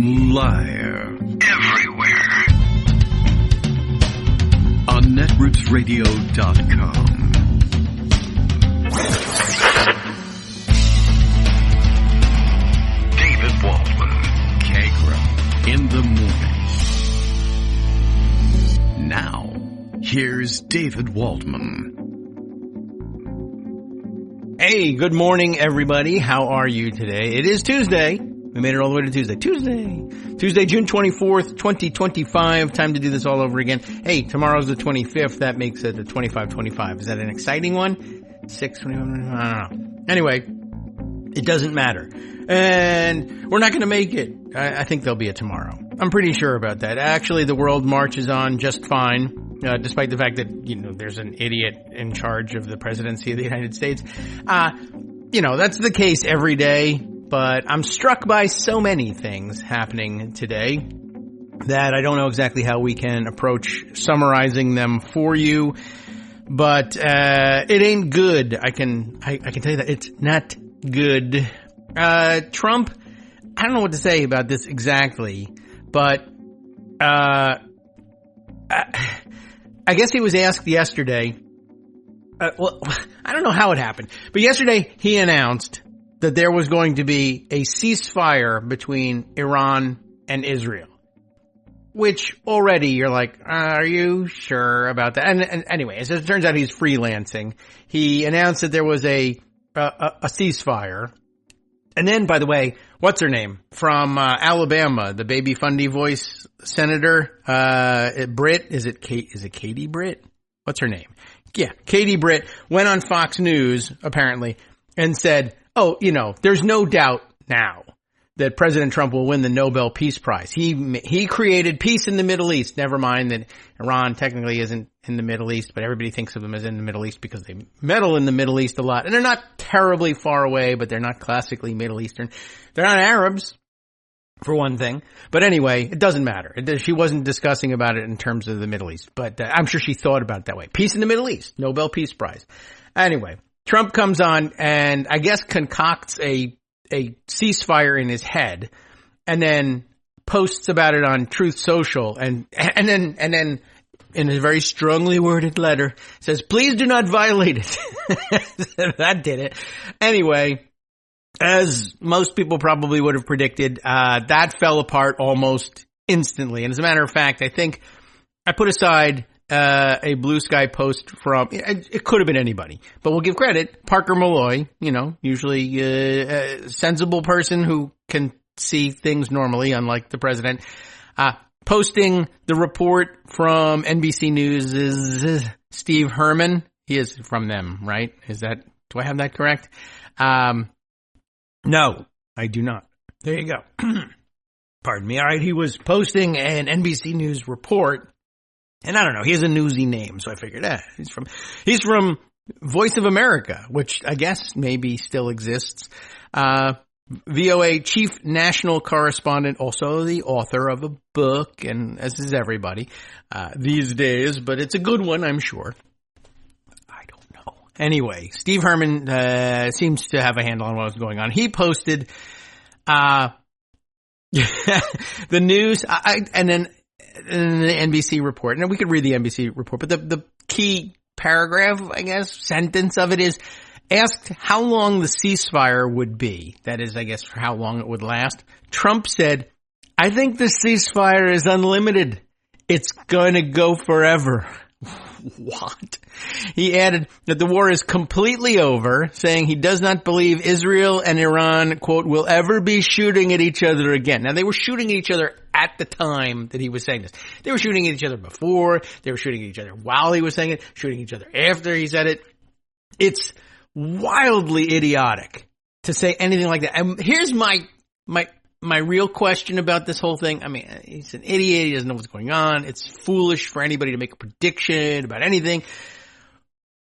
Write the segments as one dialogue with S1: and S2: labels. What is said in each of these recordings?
S1: Liar. Everywhere. On netrootsradio.com. David Waldman. Kagro. In the morning. Now, here's David Waldman.
S2: Hey, good morning, everybody. How are you today? It is Tuesday. We made it all the way to Tuesday. Tuesday, June 24th, 2025. Time to do this all over again. Hey, tomorrow's the 25th. That makes it the 25-25. Is that an exciting one? 6-21? I don't know. Anyway, it doesn't matter. And we're not going to make it. I think there'll be a tomorrow. I'm pretty sure about that. Actually, the world marches on just fine. Despite the fact that, there's an idiot in charge of the presidency of the United States. That's the case every day, but I'm struck by so many things happening today that I don't know exactly how we can approach summarizing them for you, but, it ain't good. I can tell you that it's not good. Trump, I don't know what to say about this exactly, but, I guess he was asked yesterday, I don't know how it happened, but yesterday he announced that there was going to be a ceasefire between Iran and Israel, which already you're like, are you sure about that? And anyway, as it turns out, he's freelancing. He announced that there was a ceasefire. And then, by the way, what's her name? From Alabama, the baby fundy voice senator, Britt, is it Katie Britt? What's her name? Yeah, Katie Britt went on Fox News, apparently, and said, there's no doubt now that President Trump will win the Nobel Peace Prize. He created peace in the Middle East. Never mind that Iran technically isn't in the Middle East, but everybody thinks of them as in the Middle East because they meddle in the Middle East a lot. And they're not terribly far away, but they're not classically Middle Eastern. They're not Arabs, for one thing. But anyway, it doesn't matter. She wasn't discussing about it in terms of the Middle East, but I'm sure she thought about it that way. Peace in the Middle East, Nobel Peace Prize. Anyway, Trump comes on and I guess concocts a ceasefire in his head and then posts about it on Truth Social and then in a very strongly worded letter says, please do not violate it. That did it. Anyway, as most people probably would have predicted, that fell apart almost instantly. And as a matter of fact, I think I put aside a Blue Sky post from, it could have been anybody, but we'll give credit, Parker Malloy, usually a sensible person who can see things normally, unlike the president, posting the report from NBC News' Steve Herman. He is from them, right? Do I have that correct? No, I do not. There you go. Pardon me. All right. He was posting an NBC News report. And I don't know, he has a newsy name, so I figured, he's from Voice of America, which I guess maybe still exists. VOA chief national correspondent, also the author of a book, and as is everybody, these days, but it's a good one, I'm sure. I don't know. Anyway, Steve Herman, seems to have a handle on what's going on. He posted, the news, and then, in the NBC report, and we could read the NBC report, but the key paragraph, I guess, sentence of it is, asked how long the ceasefire would be. That is, I guess, for how long it would last. Trump said, I think the ceasefire is unlimited. It's going to go forever. What? He added that the war is completely over, saying he does not believe Israel and Iran, quote, will ever be shooting at each other again. Now, they were shooting at each other at the time that he was saying this. They were shooting at each other before. They were shooting at each other while he was saying it, shooting at each other after he said it. It's wildly idiotic to say anything like that. And here's my real question about this whole thing. I mean, he's an idiot. He doesn't know what's going on. It's foolish for anybody to make a prediction about anything.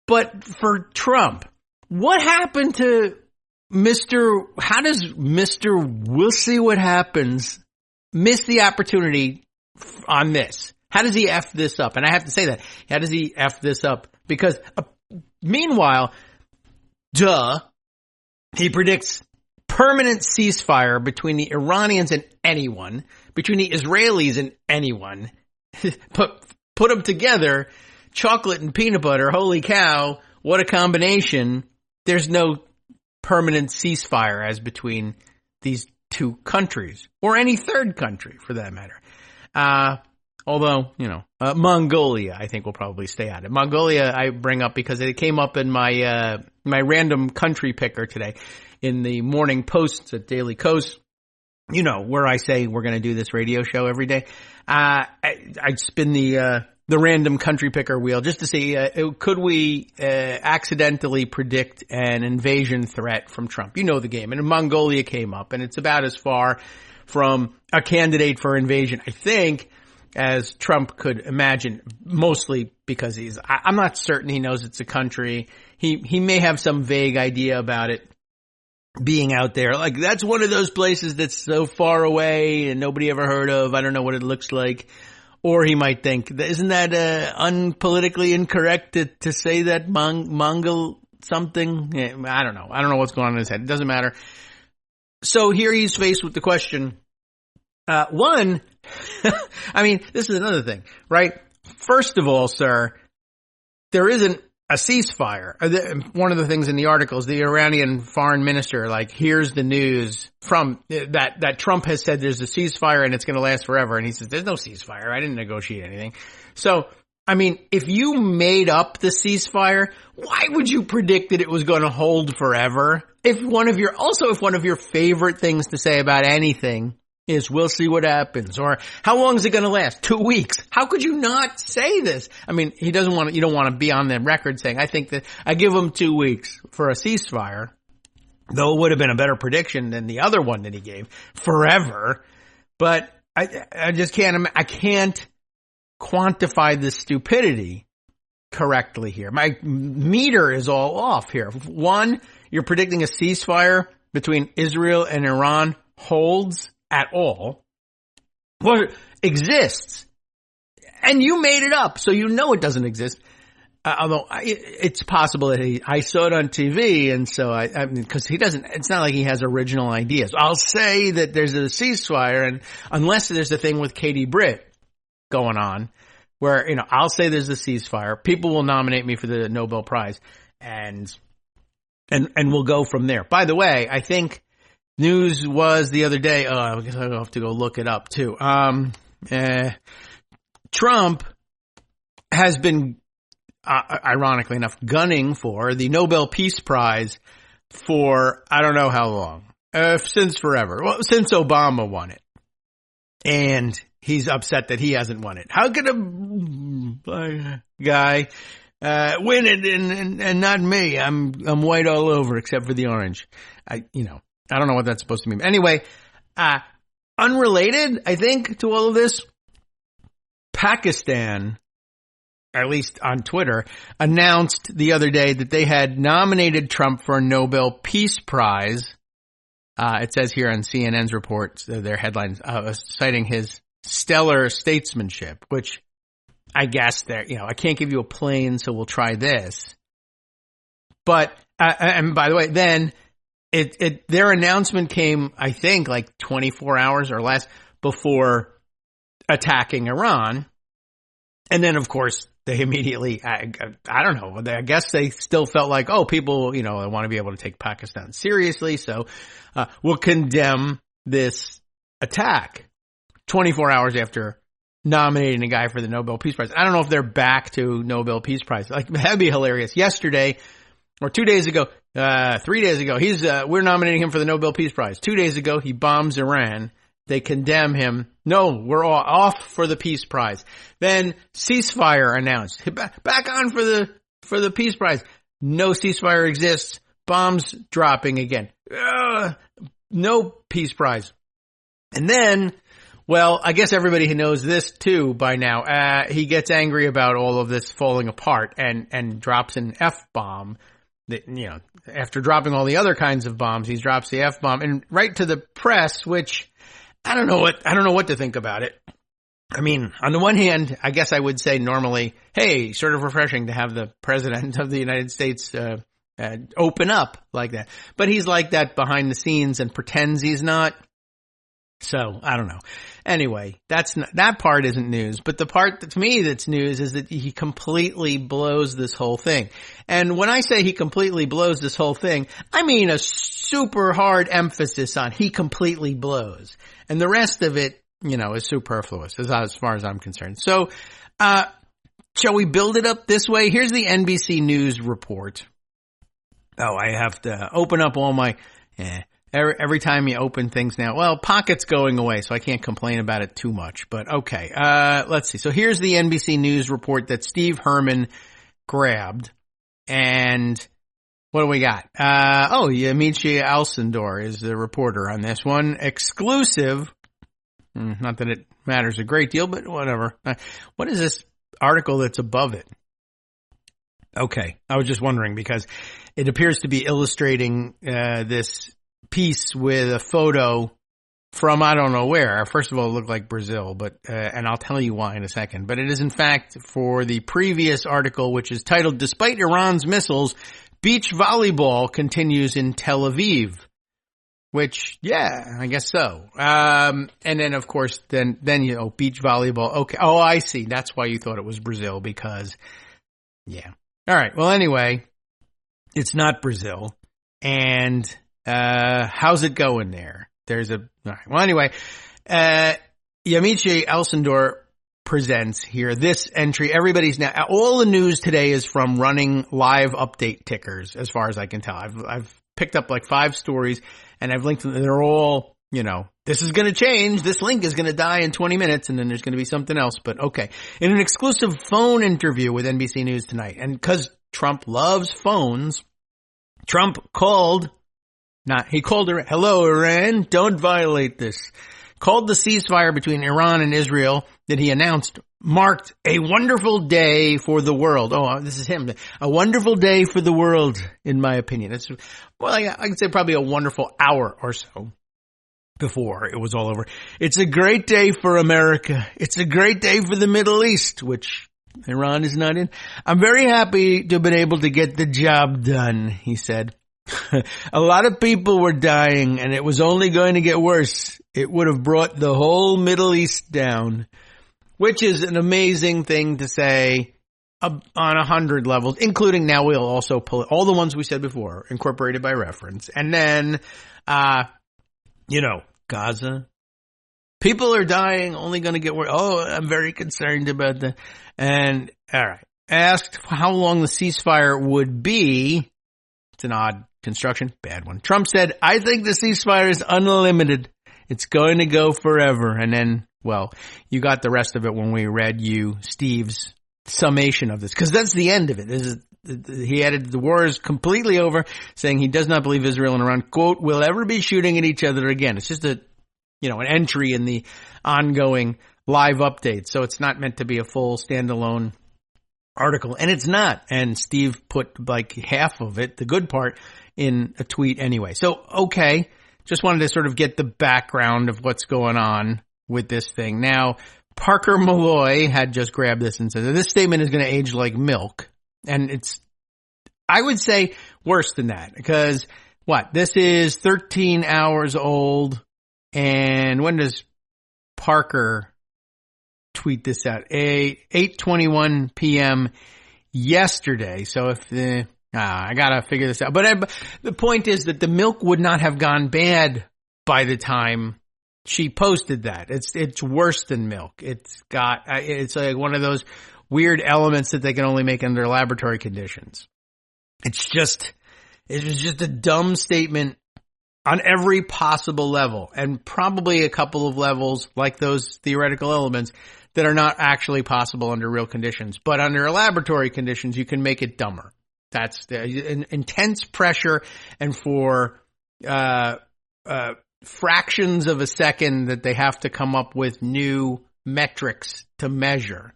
S2: But for Trump, what happened to how does Mr. We'll see what happens miss the opportunity on this? How does he F this up? And I have to say that. How does he F this up? Because meanwhile, he predicts permanent ceasefire between the Iranians and anyone, between the Israelis and anyone, put them together, chocolate and peanut butter, holy cow, what a combination. There's no permanent ceasefire as between these two countries, or any third country for that matter. Although, Mongolia, I think will probably stay out of it. Mongolia I bring up because it came up in my random country picker today in the morning posts at Daily Kos, where I say we're going to do this radio show every day. I'd spin the random country picker wheel just to see, could we accidentally predict an invasion threat from Trump? You know the game. And Mongolia came up, and it's about as far from a candidate for invasion, I think, as Trump could imagine, mostly because I'm not certain he knows it's a country. He may have some vague idea about it being out there. Like, that's one of those places that's so far away and nobody ever heard of. I don't know what it looks like. Or he might think, isn't that unpolitically incorrect to say that Mongol something? Yeah, I don't know. I don't know what's going on in his head. It doesn't matter. So here he's faced with the question. One, I mean, this is another thing, right? First of all, sir, there isn't a ceasefire. One of the things in the article is the Iranian foreign minister, here's the news from that Trump has said there's a ceasefire and it's going to last forever. And he says, there's no ceasefire. I didn't negotiate anything. So, I mean, if you made up the ceasefire, why would you predict that it was going to hold forever? If one of your favorite things to say about anything is we'll see what happens, or how long is it going to last? 2 weeks. How could you not say this? I mean, you don't want to be on the record saying, I think that I give him 2 weeks for a ceasefire, though it would have been a better prediction than the other one that he gave, forever. But I just can't quantify the stupidity correctly here. My meter is all off here. One, you're predicting a ceasefire between Israel and Iran holds at all. Well, exists. And you made it up, so it doesn't exist. Although it's possible that I saw it on TV, and so because it's not like he has original ideas. I'll say that there's a ceasefire, and unless there's a thing with Katie Britt going on, where, I'll say there's a ceasefire, people will nominate me for the Nobel Prize, and we'll go from there. By the way, I think news was the other day, I guess I'll have to go look it up too. Trump has been, ironically enough, gunning for the Nobel Peace Prize for I don't know how long, since forever. Well, since Obama won it. And he's upset that he hasn't won it. How could a guy win it and not me? I'm white all over except for the orange. I don't know what that's supposed to mean. Anyway, unrelated, I think, to all of this, Pakistan, at least on Twitter, announced the other day that they had nominated Trump for a Nobel Peace Prize. It says here on CNN's report, their headlines, citing his stellar statesmanship, which I guess I can't give you a plane, so we'll try this. But, and by the way, then, their announcement came, I think, 24 hours or less before attacking Iran. And then, of course, they immediately, I don't know, I guess they still felt like, people, want to be able to take Pakistan seriously, so we'll condemn this attack 24 hours after nominating a guy for the Nobel Peace Prize. I don't know if they're back to Nobel Peace Prize. That'd be hilarious. Yesterday, or 2 days ago, 3 days ago, we're nominating him for the Nobel Peace Prize. 2 days ago, he bombs Iran. They condemn him. No, we're all off for the Peace Prize. Then ceasefire announced. Back on for the Peace Prize. No ceasefire exists. Bombs dropping again. No Peace Prize. And then, well, I guess everybody knows this too by now. He gets angry about all of this falling apart and drops an F-bomb. After dropping all the other kinds of bombs, he drops the F-bomb and right to the press, which I don't know what to think about it. I mean, on the one hand, I guess I would say normally, hey, sort of refreshing to have the president of the United States open up like that. But he's like that behind the scenes and pretends he's not. So, I don't know. Anyway, that part isn't news. But the part that, to me that's news is that he completely blows this whole thing. And when I say he completely blows this whole thing, I mean a super hard emphasis on he completely blows. And the rest of it, is superfluous as far as I'm concerned. So, shall we build it up this way? Here's the NBC News report. Oh, I have to open up all my, every time you open things now. Well, Pocket's going away, so I can't complain about it too much, but okay. Let's see. So here's the NBC News report that Steve Herman grabbed. And what do we got? Yamiche Alcindor is the reporter on this one. Exclusive. Not that it matters a great deal, but whatever. What is this article that's above it? Okay. I was just wondering because it appears to be illustrating this piece with a photo from I don't know where. First of all, it looked like Brazil, but and I'll tell you why in a second. But it is in fact for the previous article, which is titled "Despite Iran's Missiles, Beach Volleyball Continues in Tel Aviv." Which, yeah, I guess so. And then of course, then beach volleyball. Okay. Oh, I see. That's why you thought it was Brazil because, yeah. All right. Well, anyway, it's not Brazil. And how's it going there? All right. Well, anyway, Yamiche Alcindor presents here this entry. All the news today is from running live update tickers, as far as I can tell. I've picked up like 5 stories and I've linked them. They're all, this is going to change. This link is going to die in 20 minutes and then there's going to be something else. But okay. In an exclusive phone interview with NBC News tonight, and because Trump loves phones, Trump called her, hello, Iran, don't violate this. Called the ceasefire between Iran and Israel that he announced marked a wonderful day for the world. Oh, this is him. A wonderful day for the world, in my opinion. I could say probably a wonderful hour or so before it was all over. It's a great day for America. It's a great day for the Middle East, which Iran is not in. I'm very happy to have been able to get the job done, he said. A lot of people were dying and it was only going to get worse. It would have brought the whole Middle East down, which is an amazing thing to say on 100 levels, including now we'll also pull all the ones we said before, incorporated by reference. And then, Gaza. People are dying, only going to get worse. Oh, I'm very concerned about that. And, all right. Asked how long the ceasefire would be. It's an odd construction. Bad one. Trump said, I think the ceasefire is unlimited. It's going to go forever. And then, well, you got the rest of it when we read you Steve's summation of this, because that's the end of it. He added the war is completely over, saying he does not believe Israel and Iran, quote, will ever be shooting at each other again. It's just an entry in the ongoing live update. So it's not meant to be a full standalone article, and it's not. And Steve put like half of it, the good part, in a tweet anyway. So, okay. Just wanted to sort of get the background of what's going on with this thing. Now, Parker Malloy had just grabbed this and said, this statement is going to age like milk. And it's, I would say, worse than that. Because, this is 13 hours old. And when does Parker tweet this out? 8:21 p.m. yesterday. So if I gotta figure this out. But the point is that the milk would not have gone bad by the time she posted that. It's worse than milk. It's like one of those weird elements that they can only make under laboratory conditions. It was just a dumb statement on every possible level, and probably a couple of levels like those theoretical elements that are not actually possible under real conditions. But under laboratory conditions, you can make it dumber. That's the intense pressure, and for fractions of a second that they have to come up with new metrics to measure.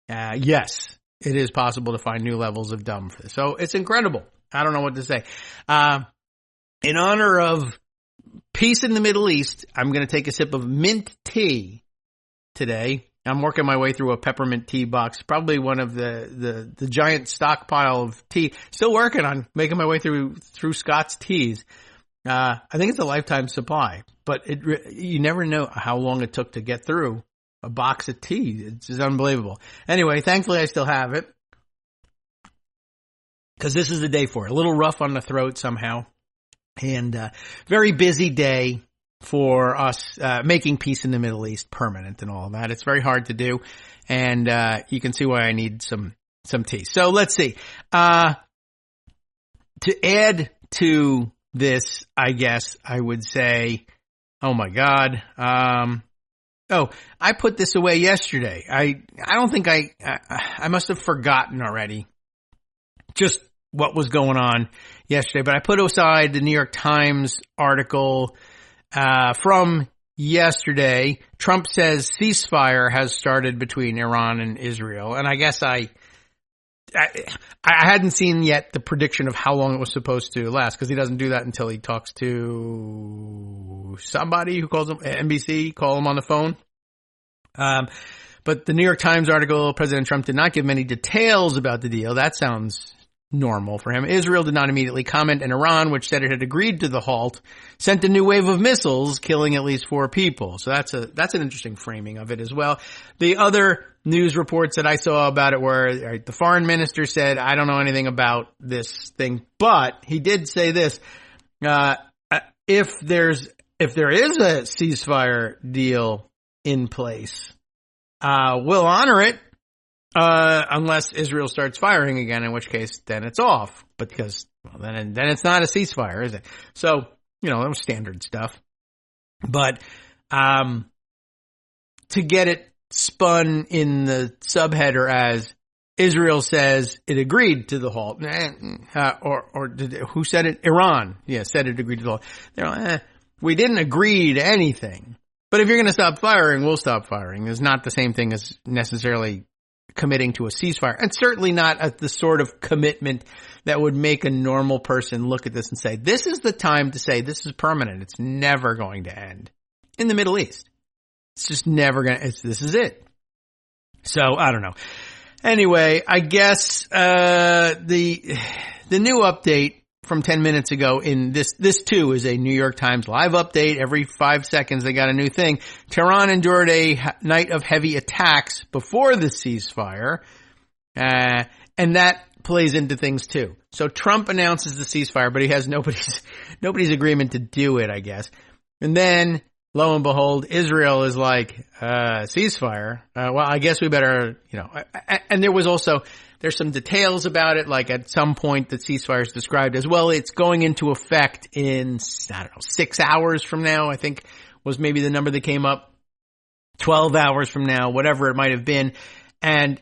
S2: Yes, it is possible to find new levels of dumb for this. So it's incredible. I don't know what to say. In honor of peace in the Middle East, I'm going to take a sip of mint tea today. I'm working my way through a peppermint tea box, probably one of the giant stockpile of tea. Still working on making my way through Scott's teas. I think it's a lifetime supply, but you never know how long it took to get through a box of tea. It's just unbelievable. Anyway, thankfully I still have it, because this is the day for it. A little rough on the throat somehow, and very busy day for us making peace in the Middle East permanent and all of that. It's very hard to do, and you can see why I need some tea. So let's see. To add to this, I guess I would say, oh my God. I put this away yesterday. I don't think I must have forgotten already just what was going on yesterday, but I put aside the New York Times article from yesterday. Trump says ceasefire has started between Iran and Israel. And I guess I hadn't seen yet the prediction of how long it was supposed to last, because he doesn't do that until he talks to somebody who calls him, NBC, call him on the phone. But the New York Times article, President Trump did not give many details about the deal. That sounds normal for him. Israel did not immediately comment, and Iran, which said it had agreed to the halt, sent a new wave of missiles, killing at least 4 people. So that's an interesting framing of it as well. The other news reports that I saw about it were, the foreign minister said, I don't know anything about this thing, but he did say this, if there is a ceasefire deal in place, we'll honor it, unless Israel starts firing again, in which case then it's off. But because, well, then it's not a ceasefire, is it? So, that was standard stuff. But to get it spun in the subheader as Israel says it agreed to the halt, who said it? Iran, said it agreed to the halt. They're like, we didn't agree to anything. But if you're going to stop firing, we'll stop firing. It's not the same thing as necessarily committing to a ceasefire, and certainly not the sort of commitment that would make a normal person look at this and say, this is the time to say this is permanent. It's never going to end in the Middle East. It's just never going to, this is it. So I don't know. Anyway, I guess, the new update from 10 minutes ago in this too is a New York Times live update. Every 5 seconds they got a new thing. Tehran endured a night of heavy attacks before the ceasefire. And that plays into things too. So Trump announces the ceasefire, but he has nobody's agreement to do it, I guess. And then lo and behold, Israel is like, ceasefire. Well, I guess we better, and there's some details about it, like at some point the ceasefire is described as, well, it's going into effect in, 6 hours from now, I think was maybe the number that came up, 12 hours from now, whatever it might have been. And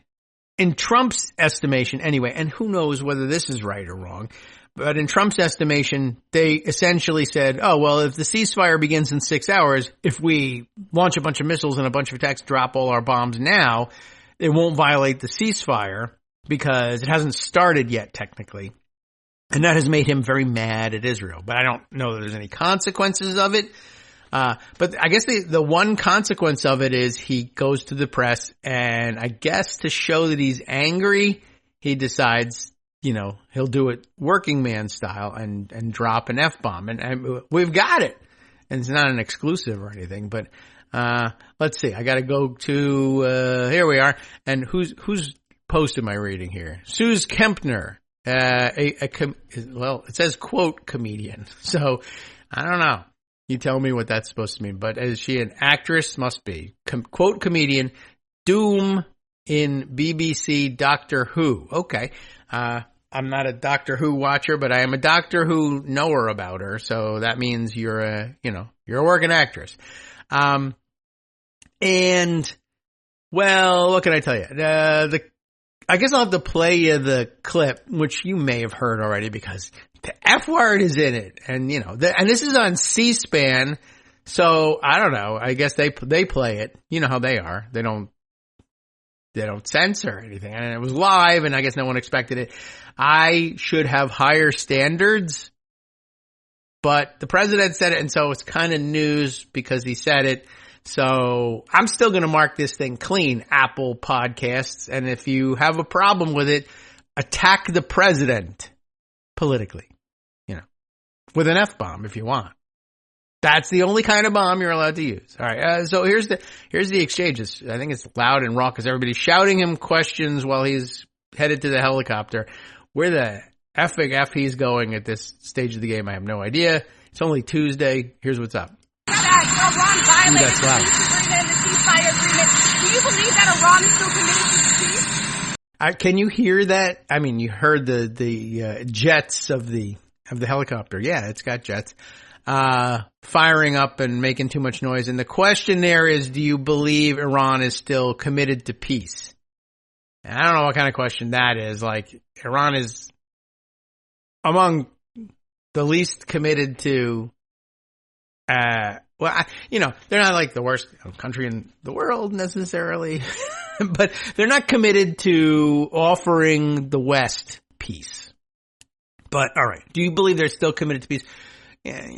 S2: in Trump's estimation anyway, and who knows whether this is right or wrong, but in Trump's estimation, they essentially said, oh, well, if the ceasefire begins in 6 hours, if we launch a bunch of missiles and a bunch of attacks, drop all our bombs now, it won't violate the ceasefire, because it hasn't started yet, technically. And that has made him very mad at Israel. But I don't know that there's any consequences of it. But I guess the one consequence of it is he goes to the press, and I guess to show that he's angry, he decides, he'll do it working man style and drop an F-bomb. And we've got it. And it's not an exclusive or anything, but let's see. I got to go to here we are. And who's post am I reading here? Suze Kempner, it says quote comedian. So I don't know. You tell me what that's supposed to mean. But is she an actress? Must be. Quote comedian, Doom in BBC Doctor Who. Okay. I'm not a Doctor Who watcher, but I am a Doctor Who knower about her. So that means you're a working actress. And well, what can I tell you? I guess I'll have to play you the clip, which you may have heard already, because the F word is in it. And, and this is on C-SPAN. So I don't know. I guess they play it. You know how they are. They don't censor anything. And it was live, and I guess no one expected it. I should have higher standards, but the president said it. And so it's kind of news because he said it. So I'm still going to mark this thing clean, Apple Podcasts. And if you have a problem with it, attack the president politically, with an F-bomb if you want. That's the only kind of bomb you're allowed to use. All right. So here's the exchanges. I think it's loud and raucous. Everybody's shouting him questions while he's headed to the helicopter. Where the effing F he's going at this stage of the game, I have no idea. It's only Tuesday. Here's what's up.
S3: Iran violated
S2: That's
S3: the
S2: loud.
S3: peace agreement and the ceasefire agreement. Do you believe that Iran is still committed to peace?
S2: Can you hear that? I mean, you heard the jets of the helicopter. Yeah, it's got jets. Firing up and making too much noise. And the question there is, do you believe Iran is still committed to peace? And I don't know what kind of question that is. Like, Iran is among the least committed to, they're not like the worst country in the world necessarily, but they're not committed to offering the West peace. But all right, do you believe they're still committed to peace? Yeah.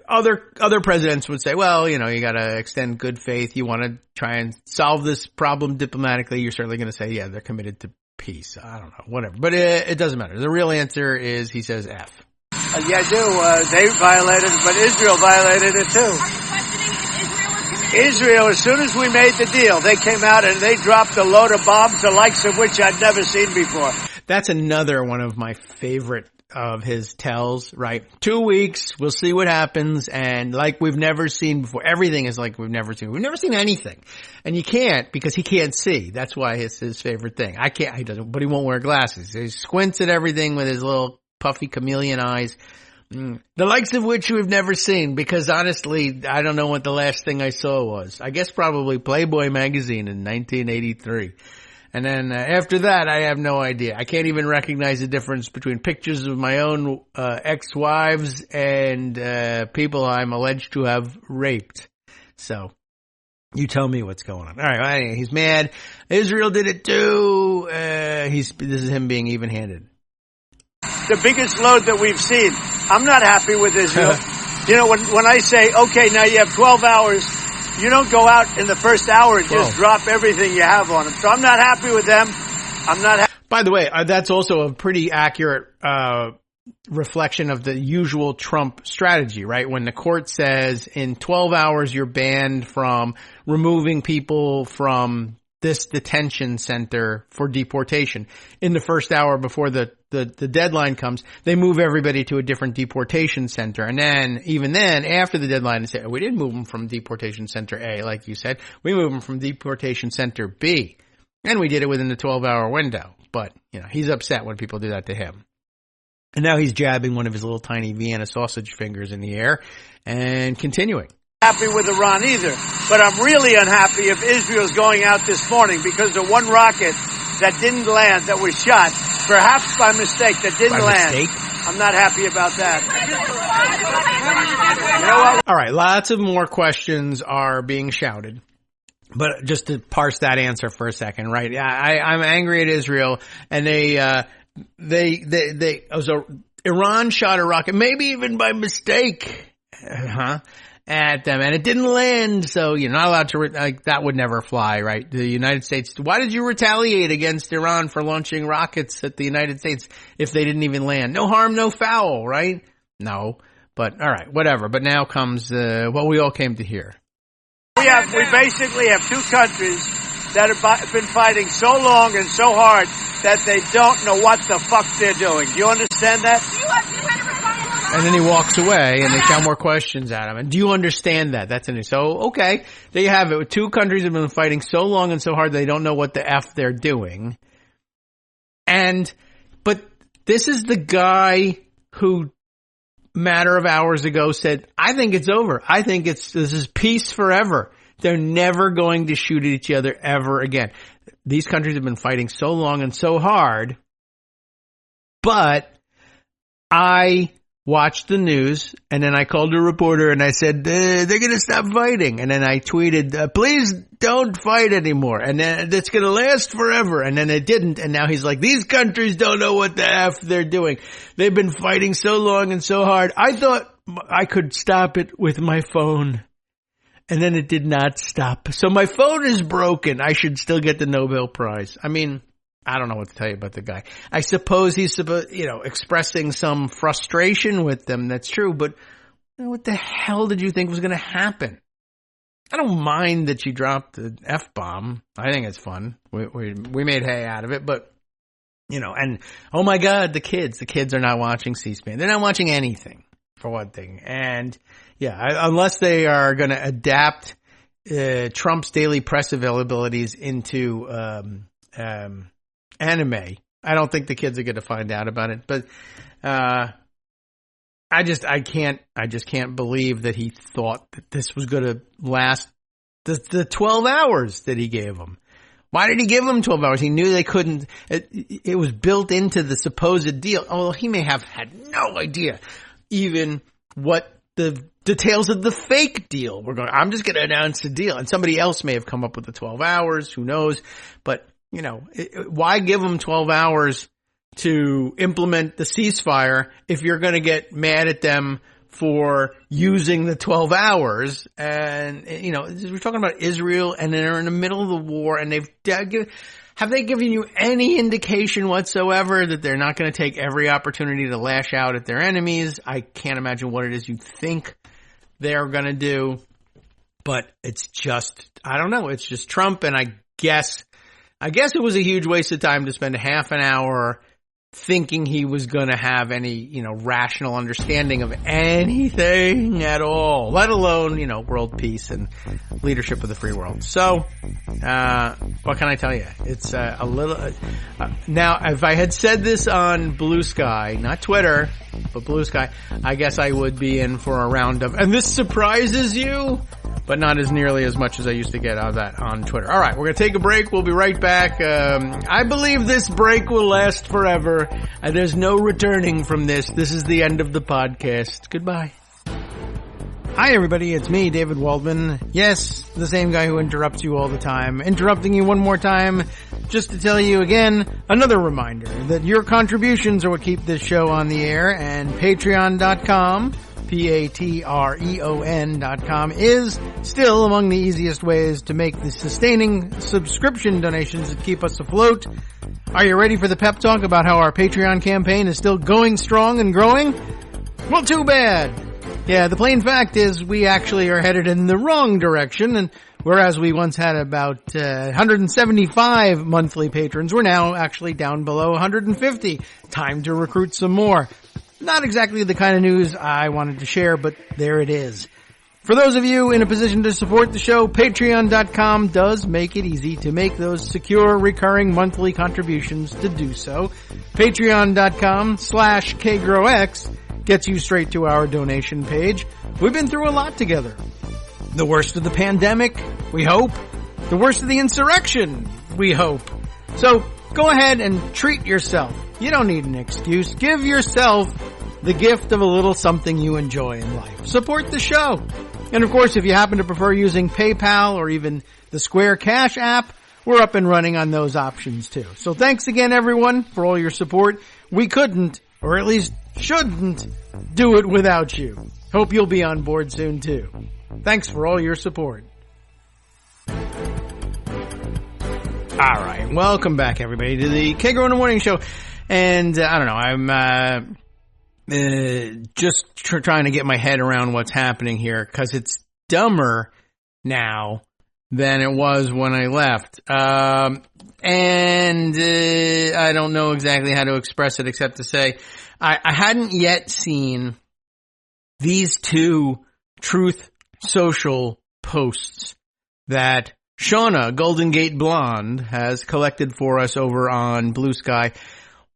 S2: Other presidents would say, well, you got to extend good faith. You want to try and solve this problem diplomatically. You're certainly going to say, yeah, they're committed to peace. I don't know, whatever. But it doesn't matter. The real answer is he says F.
S4: Yeah, I do. They violated it, but Israel violated it too.
S3: Are you questioning if Israel is committed?
S4: Israel, as soon as we made the deal, they came out and they dropped a load of bombs, the likes of which I'd never seen before.
S2: That's another one of my favorite of his tells, right? 2 weeks, we'll see what happens, and like we've never seen before. Everything is like we've never seen. We've never seen anything. And you can't, because he can't see. That's why it's his favorite thing. He doesn't, but he won't wear glasses. He squints at everything with his little puffy chameleon eyes. The likes of which we've never seen, because honestly, I don't know what the last thing I saw was. I guess probably Playboy magazine in 1983. And then after that, I have no idea. I can't even recognize the difference between pictures of my own ex-wives and people I'm alleged to have raped. So you tell me what's going on. All right, well, he's mad. Israel did it too. This is him being even-handed.
S4: The biggest load that we've seen. I'm not happy with Israel. When I say, okay, now you have 12 hours, you don't go out in the first hour and just drop everything you have on them. So I'm not happy with them. I'm not happy.
S2: By the way, that's also a pretty accurate reflection of the usual Trump strategy, right? When the court says in 12 hours you're banned from removing people from this detention center for deportation. In the first hour before the deadline comes, they move everybody to a different deportation center. And then, even then, after the deadline, they say, we didn't move them from deportation center A, like you said. We moved them from deportation center B. And we did it within the 12-hour window. But, he's upset when people do that to him. And now he's jabbing one of his little tiny Vienna sausage fingers in the air and continuing.
S4: Happy with Iran either, but I'm really unhappy if Israel's going out this morning because the one rocket that didn't land, that was shot, perhaps by mistake, that didn't land.
S2: Mistake?
S4: I'm not happy about that. You know what?
S2: All right, lots of more questions are being shouted. But just to parse that answer for a second, right? I'm angry at Israel, and Iran shot a rocket, maybe even by mistake, at them, and it didn't land, so you're not allowed to, that would never fly, right? The United States, why did you retaliate against Iran for launching rockets at the United States if they didn't even land? No harm, no foul, right? No, but alright, whatever. But now comes, what we all came to hear.
S4: We basically have two countries that have been fighting so long and so hard that they don't know what the fuck they're doing. Do you understand that?
S2: And then he walks away, and they shout more questions at him. And do you understand that? That's it. So, okay, there you have it. Two countries have been fighting so long and so hard they don't know what the F they're doing. But this is the guy who, matter of hours ago, said, I think it's over. I think this is peace forever. They're never going to shoot at each other ever again. These countries have been fighting so long and so hard, but I watched the news, and then I called a reporter and I said, they're going to stop fighting. And then I tweeted, please don't fight anymore. And then it's going to last forever. And then it didn't. And now he's like, these countries don't know what the F they're doing. They've been fighting so long and so hard. I thought I could stop it with my phone. And then it did not stop. So my phone is broken. I should still get the Nobel Prize. I mean, I don't know what to tell you about the guy. I suppose he's expressing some frustration with them. That's true. But what the hell did you think was going to happen? I don't mind that you dropped the F-bomb. I think it's fun. We made hay out of it, but and oh my God, the kids are not watching C-SPAN. They're not watching anything, for one thing. And yeah, unless they are going to adapt Trump's daily press availabilities into anime, I don't think the kids are going to find out about it. But I just can't believe that he thought that this was going to last the 12 hours that he gave them. Why did he give them 12 hours? He knew they couldn't. It was built into the supposed deal. Oh, he may have had no idea even what the details of the fake deal were going. I'm just going to announce the deal. And somebody else may have come up with the 12 hours. Who knows? But, why give them 12 hours to implement the ceasefire if you're going to get mad at them for using the 12 hours? And, we're talking about Israel, and they're in the middle of the war, and have they given you any indication whatsoever that they're not going to take every opportunity to lash out at their enemies? I can't imagine what it is you think they're going to do, but it's just, I don't know. It's just Trump. And I guess it was a huge waste of time to spend a half an hour thinking he was going to have any, rational understanding of anything at all, let alone, world peace and leadership of the free world. So, what can I tell you? It's a little, now, if I had said this on Blue Sky, not Twitter, but Blue Sky, I guess I would be in for a round of, and this surprises you, but not as nearly as much as I used to get out of that on Twitter. All right, we're going to take a break. We'll be right back. I believe this break will last forever, and there's no returning from this. This is the end of the podcast. Goodbye. Hi, everybody. It's me, David Waldman. Yes, the same guy who interrupts you all the time. Interrupting you one more time just to tell you again, another reminder that your contributions are what keep this show on the air, and Patreon.com, Patreon.com is still among the easiest ways to make the sustaining subscription donations that keep us afloat. Are you ready for the pep talk about how our Patreon campaign is still going strong and growing? Well, too bad. Yeah, the plain fact is we actually are headed in the wrong direction, and whereas we once had about 175 monthly patrons, we're now actually down below 150. Time to recruit some more. Not exactly the kind of news I wanted to share, but there it is. For those of you in a position to support the show, Patreon.com does make it easy to make those secure, recurring monthly contributions to do so. Patreon.com/KagroX gets you straight to our donation page. We've been through a lot together. The worst of the pandemic, we hope. The worst of the insurrection, we hope. So go ahead and treat yourself. You don't need an excuse. Give yourself the gift of a little something you enjoy in life. Support the show. And of course, if you happen to prefer using PayPal or even the Square Cash app, we're up and running on those options too. So thanks again, everyone, for all your support. We couldn't, or at least shouldn't, do it without you. Hope you'll be on board soon too. Thanks for all your support. All right, welcome back, everybody, to the Kagro in the Morning Show. And I don't know, I'm just trying to get my head around what's happening here, because it's dumber now than it was when I left. And I don't know exactly how to express it except to say I hadn't yet seen these two Truth Social posts that Shauna, Golden Gate Blonde, has collected for us over on Blue Sky.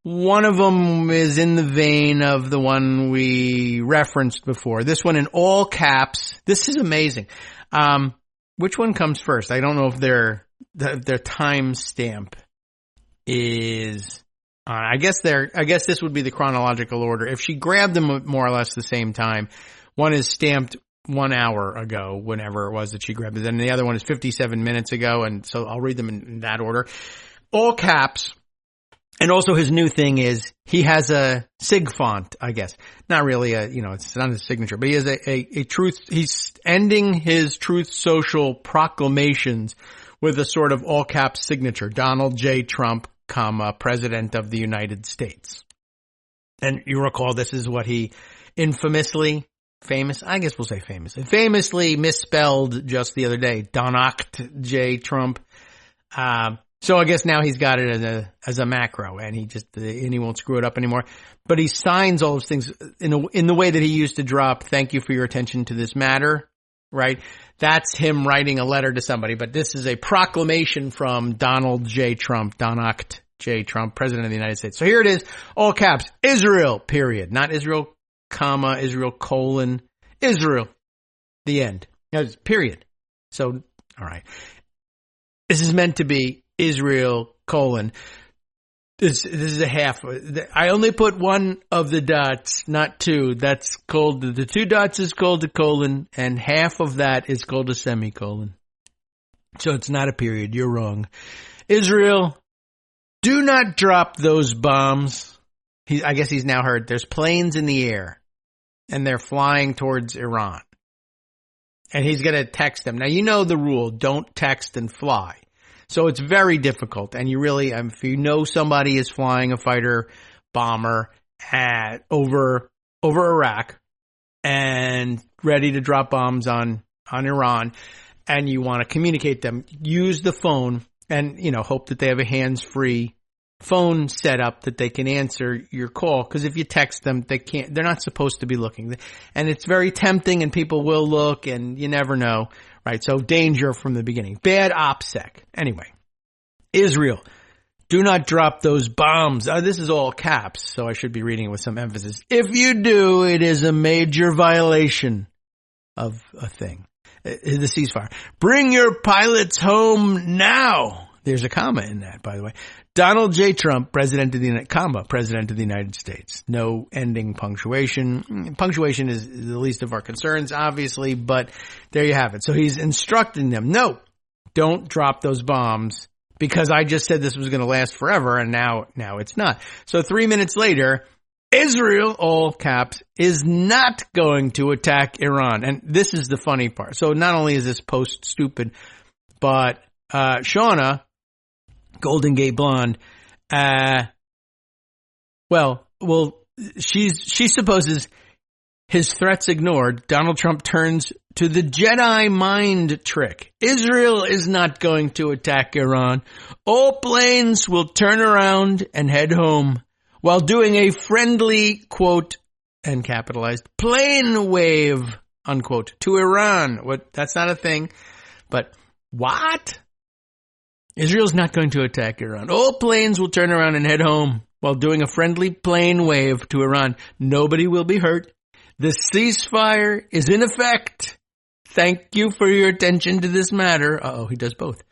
S2: One of them is in the vein of the one we referenced before. This one in all caps. This is amazing. Which one comes first? I don't know if their time stamp is on. I guess this would be the chronological order. If she grabbed them at more or less the same time, one is stamped 1 hour ago, whenever it was that she grabbed it, and the other one is 57 minutes ago, and so I'll read them in that order. All caps. And also his new thing is he has a SIG font, I guess. Not really it's not his signature, but he has a truth. He's ending his Truth Social proclamations with a sort of all caps signature. Donald J. Trump, President of the United States. And you recall this is what he famously misspelled just the other day. Donald J. Trump. So I guess now he's got it as a macro, and he won't screw it up anymore. But he signs all those things in the way that he used to drop. Thank you for your attention to this matter, right? That's him writing a letter to somebody. But this is a proclamation from Donald J. Trump, Donald J. Trump, President of the United States. So here it is, all caps, Israel, period, not Israel, Israel, Israel, the end, period. So, all right. This is meant to be Israel, This is a half. I only put one of the dots, not two. That's called, the two dots is called a colon, and half of that is called a semicolon. So it's not a period. You're wrong. Israel, do not drop those bombs. I guess he's now heard there's planes in the air, and they're flying towards Iran. And he's going to text them. Now, you know the rule. Don't text and fly. So it's very difficult. And you really, if you know somebody is flying a fighter bomber over Iraq and ready to drop bombs on Iran, and you want to communicate them, use the phone and, hope that they have a hands-free phone set up that they can answer your call. Because if you text them, they're not supposed to be looking. And it's very tempting, and people will look, and you never know. Right, so danger from the beginning. Bad OPSEC. Anyway, Israel, do not drop those bombs. This is all caps, so I should be reading it with some emphasis. If you do, it is a major violation of a thing. The ceasefire. Bring your pilots home now. There's a comma in that, by the way. Donald J. Trump, President of the United States. No ending punctuation. Punctuation is the least of our concerns, obviously, but there you have it. So he's instructing them, no, don't drop those bombs, because I just said this was going to last forever, and now it's not. So 3 minutes later, Israel, all caps, is not going to attack Iran. And this is the funny part. So not only is this post stupid, but Shauna, Golden Gate Blonde, she supposes his threats ignored, Donald Trump turns to the Jedi mind trick. Israel is not going to attack Iran. All planes will turn around and head home while doing a friendly, quote, and capitalized, plane wave, unquote, to Iran. That's not a thing, but what? Israel's not going to attack Iran. All planes will turn around and head home while doing a friendly plane wave to Iran. Nobody will be hurt. The ceasefire is in effect. Thank you for your attention to this matter. He does both.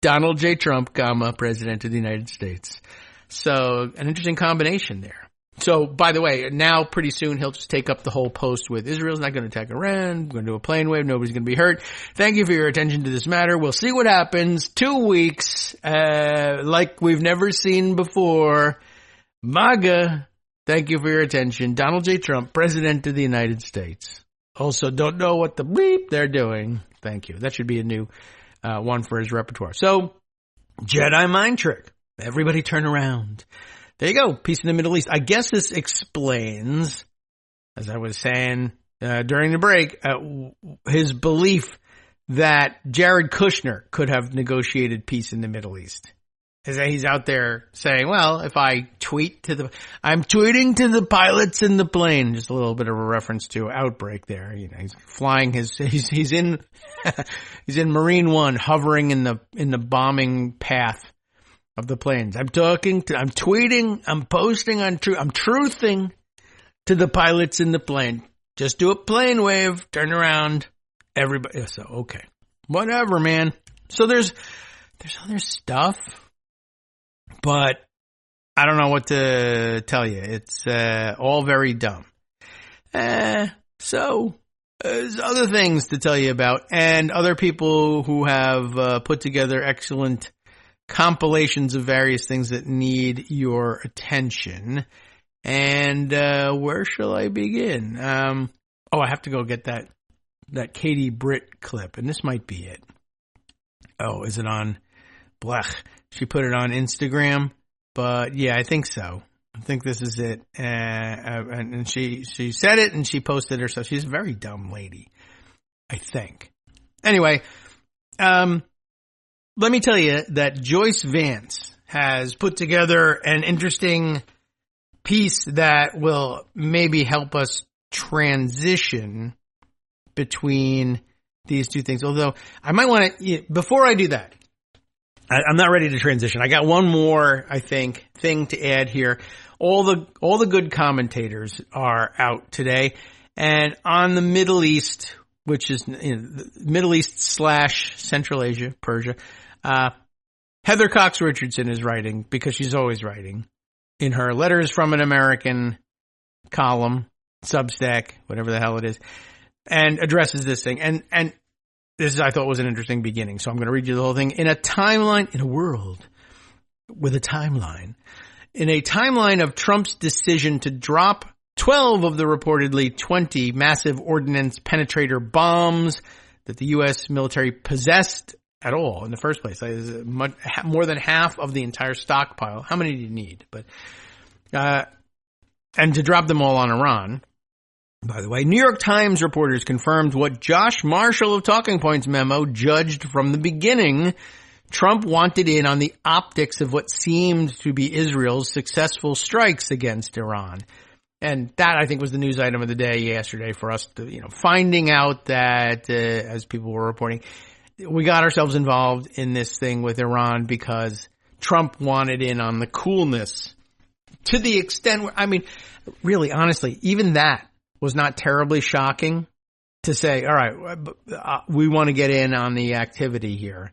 S2: Donald J. Trump, President of the United States. So an interesting combination there. So, by the way, now pretty soon he'll just take up the whole post with Israel's not going to attack Iran. We're going to do a plane wave. Nobody's going to be hurt. Thank you for your attention to this matter. We'll see what happens. 2 weeks, like we've never seen before. MAGA, thank you for your attention. Donald J. Trump, President of the United States. Also, don't know what the bleep they're doing. Thank you. That should be a new one for his repertoire. So, Jedi mind trick. Everybody turn around. There you go. Peace in the Middle East. I guess this explains, as I was saying during the break, his belief that Jared Kushner could have negotiated peace in the Middle East. As he's out there saying, well, if I I'm tweeting to the pilots in the plane. Just a little bit of a reference to Outbreak there. He's flying he's in Marine One, hovering in the bombing path of the planes. I'm tweeting, I'm posting I'm truthing to the pilots in the plane. Just do a plane wave, turn around, everybody. So, okay. Whatever, man. So there's other stuff, but I don't know what to tell you. It's all very dumb. So there's other things to tell you about, and other people who have put together excellent compilations of various things that need your attention. And where shall I begin? I have to go get that Katie Britt clip, and this might be it. Oh, is it on Blech? She put it on Instagram, but yeah, I think so. I think this is it. And she said it, and she posted herself. She's a very dumb lady, I think. Anyway, let me tell you that Joyce Vance has put together an interesting piece that will maybe help us transition between these two things. Although I might want to, before I do that, I'm not ready to transition. I got one more, I think, thing to add here. All the good commentators are out today, and on the Middle East, which is Middle East / Central Asia, Persia, Heather Cox Richardson is writing, because she's always writing, in her Letters from an American column, Substack, whatever the hell it is, and addresses this thing. And this I thought was an interesting beginning, so I'm going to read you the whole thing. In a world with a timeline, in a timeline of Trump's decision to drop 12 of the reportedly 20 massive ordnance penetrator bombs that the U.S. military possessed at all in the first place. More than half of the entire stockpile. How many do you need? But and to drop them all on Iran. By the way, New York Times reporters confirmed what Josh Marshall of Talking Points memo judged from the beginning. Trump wanted in on the optics of what seemed to be Israel's successful strikes against Iran. And that, I think, was the news item of the day yesterday for us to, finding out that, as people were reporting, we got ourselves involved in this thing with Iran because Trump wanted in on the coolness to the extent where, really, honestly, even that was not terribly shocking to say, all right, we want to get in on the activity here.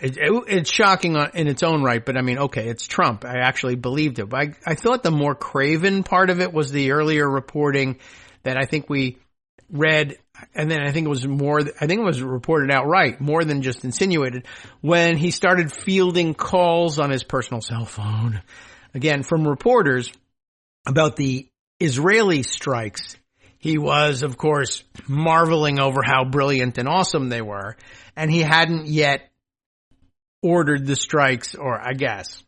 S2: It's shocking in its own right, but okay, it's Trump. I actually believed it. But I thought the more craven part of it was the earlier reporting that I think we read, and then I think it was reported outright, more than just insinuated, when he started fielding calls on his personal cell phone, again, from reporters about the Israeli strikes. He was, of course, marveling over how brilliant and awesome they were, and he hadn't yet ordered the strikes, or I guess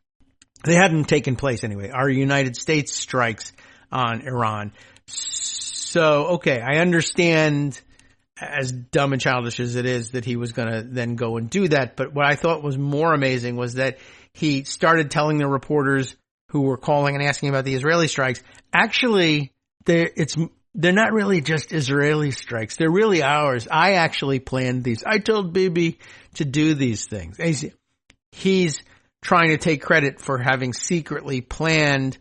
S2: they hadn't taken place anyway, our United States strikes on Iran. So, okay, I understand, as dumb and childish as it is, that he was going to then go and do that. But what I thought was more amazing was that he started telling the reporters who were calling and asking about the Israeli strikes, actually, they're not really just Israeli strikes. They're really ours. I actually planned these. I told Bibi to do these things. He's trying to take credit for having secretly planned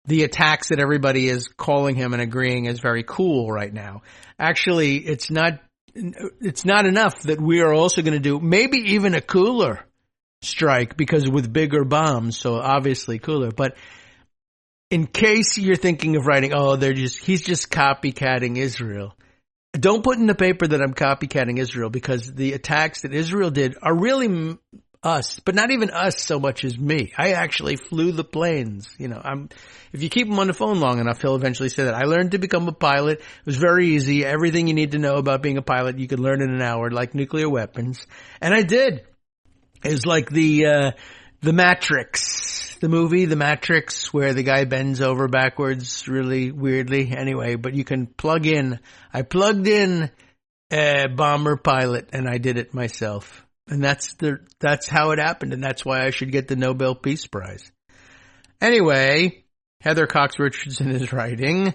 S2: the attacks that everybody is calling him and agreeing is very cool right now. Actually, it's not enough that we are also going to do maybe even a cooler strike, because with bigger bombs, so obviously cooler. But in case you're thinking of writing, he's just copycatting Israel. Don't put in the paper that I'm copycatting Israel, because the attacks that Israel did are really us, but not even us so much as me. I actually flew the planes. If you keep him on the phone long enough, he'll eventually say that. I learned to become a pilot. It was very easy. Everything you need to know about being a pilot, you could learn in an hour, like nuclear weapons. And I did. It was like the Matrix, the movie, The Matrix, where the guy bends over backwards really weirdly. Anyway, but you can I plugged in a bomber pilot, and I did it myself. And that's how it happened, and that's why I should get the Nobel Peace Prize. Anyway, Heather Cox Richardson is writing.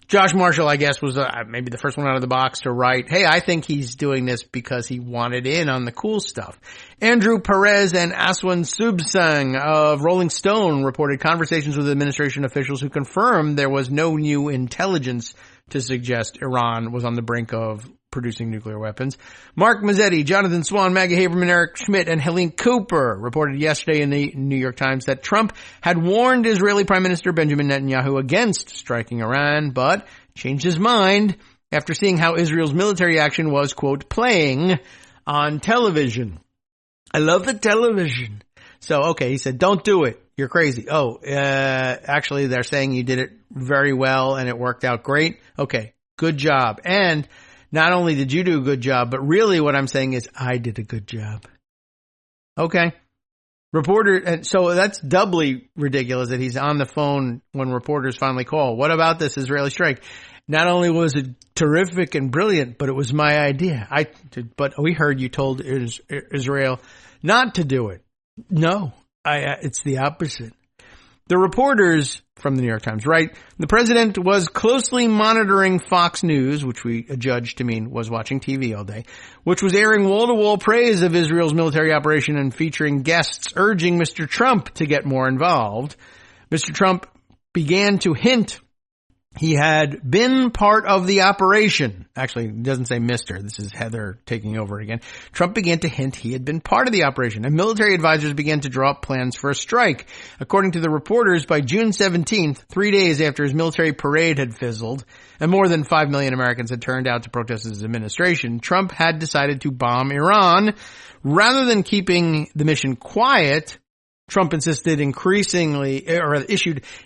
S2: Josh Marshall, I guess, was maybe the first one out of the box to write, hey, I think he's doing this because he wanted in on the cool stuff. Andrew Perez and Aswan Subsang of Rolling Stone reported conversations with administration officials who confirmed there was no new intelligence to suggest Iran was on the brink of producing nuclear weapons. Mark Mazzetti, Jonathan Swan, Maggie Haberman, Eric Schmidt, and Helene Cooper reported yesterday in the New York Times that Trump had warned Israeli Prime Minister Benjamin Netanyahu against striking Iran, but changed his mind after seeing how Israel's military action was, quote, playing on television. I love the television. So, okay, he said, don't do it. You're crazy. Oh, actually, they're saying you did it very well and it worked out great. Okay, good job. And not only did you do a good job, but really what I'm saying is I did a good job. Okay. Reporter, and so that's doubly ridiculous that he's on the phone when reporters finally call. What about this Israeli strike? Not only was it terrific and brilliant, but it was my idea. But we heard you told Israel not to do it. No, it's the opposite. The reporters from the New York Times write, the president was closely monitoring Fox News, which we adjudged to mean was watching TV all day, which was airing wall-to-wall praise of Israel's military operation and featuring guests urging Mr. Trump to get more involved. Mr. Trump began to hint he had been part of the operation. Actually, it doesn't say Mr. This is Heather taking over again. Trump began to hint he had been part of the operation, and military advisors began to draw up plans for a strike. According to the reporters, by June 17th, 3 days after his military parade had fizzled, and more than 5 million Americans had turned out to protest his administration, Trump had decided to bomb Iran. Rather than keeping the mission quiet, Trump issued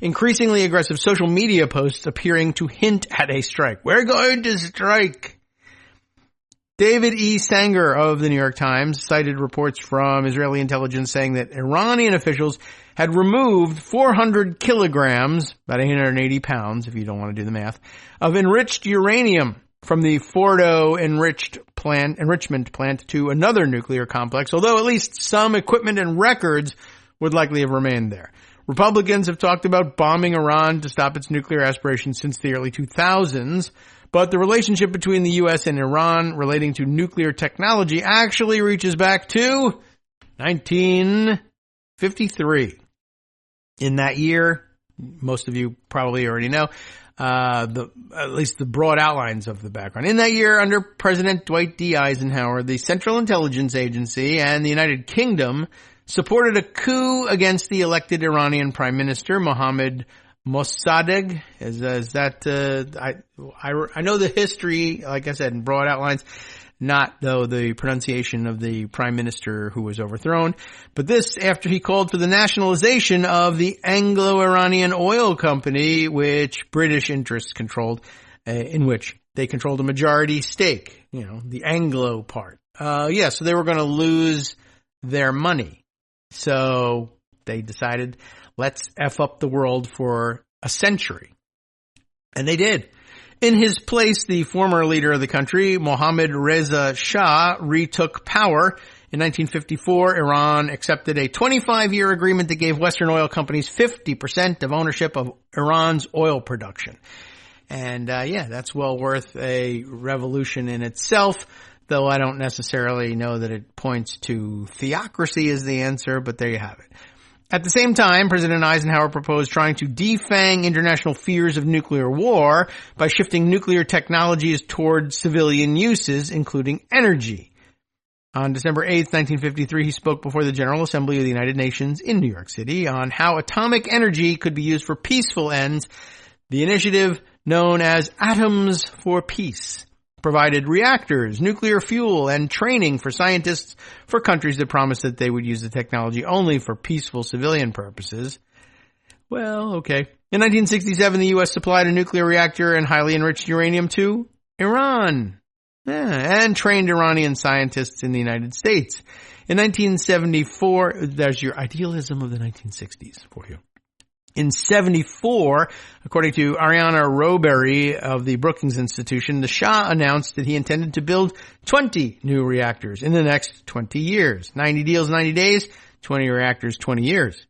S2: increasingly aggressive social media posts appearing to hint at a strike. We're going to strike. David E. Sanger of the New York Times cited reports from Israeli intelligence saying that Iranian officials had removed 400 kilograms, about 880 pounds, if you don't want to do the math, of enriched uranium from the Fordo enrichment plant to another nuclear complex, although at least some equipment and records would likely have remained there. Republicans have talked about bombing Iran to stop its nuclear aspirations since the early 2000s, but the relationship between the U.S. and Iran relating to nuclear technology actually reaches back to 1953. In that year, most of you probably already know, at least the broad outlines of the background. In that year, under President Dwight D. Eisenhower, the Central Intelligence Agency and the United Kingdom supported a coup against the elected Iranian Prime Minister, Mohammad Mossadegh. I know the history, like I said, in broad outlines, not though the pronunciation of the Prime Minister who was overthrown. But this after he called for the nationalization of the Anglo-Iranian oil company, which British interests controlled, in which they controlled a majority stake, the Anglo part. So they were going to lose their money. So they decided, let's F up the world for a century. And they did. In his place, the former leader of the country, Mohammad Reza Shah, retook power. In 1954, Iran accepted a 25-year agreement that gave Western oil companies 50% of ownership of Iran's oil production. And, that's well worth a revolution in itself. Though I don't necessarily know that it points to theocracy as the answer, but there you have it. At the same time, President Eisenhower proposed trying to defang international fears of nuclear war by shifting nuclear technologies toward civilian uses, including energy. On December 8th, 1953, he spoke before the General Assembly of the United Nations in New York City on how atomic energy could be used for peaceful ends. The initiative, known as Atoms for Peace, provided reactors, nuclear fuel, and training for scientists for countries that promised that they would use the technology only for peaceful civilian purposes. Well, okay. In 1967, the U.S. supplied a nuclear reactor and highly enriched uranium to Iran, and trained Iranian scientists in the United States. In 1974, there's your idealism of the 1960s for you. In 74, according to Ariana Roberry of the Brookings Institution, the Shah announced that he intended to build 20 new reactors in the next 20 years. 90 deals, 90 days, 20 reactors, 20 years.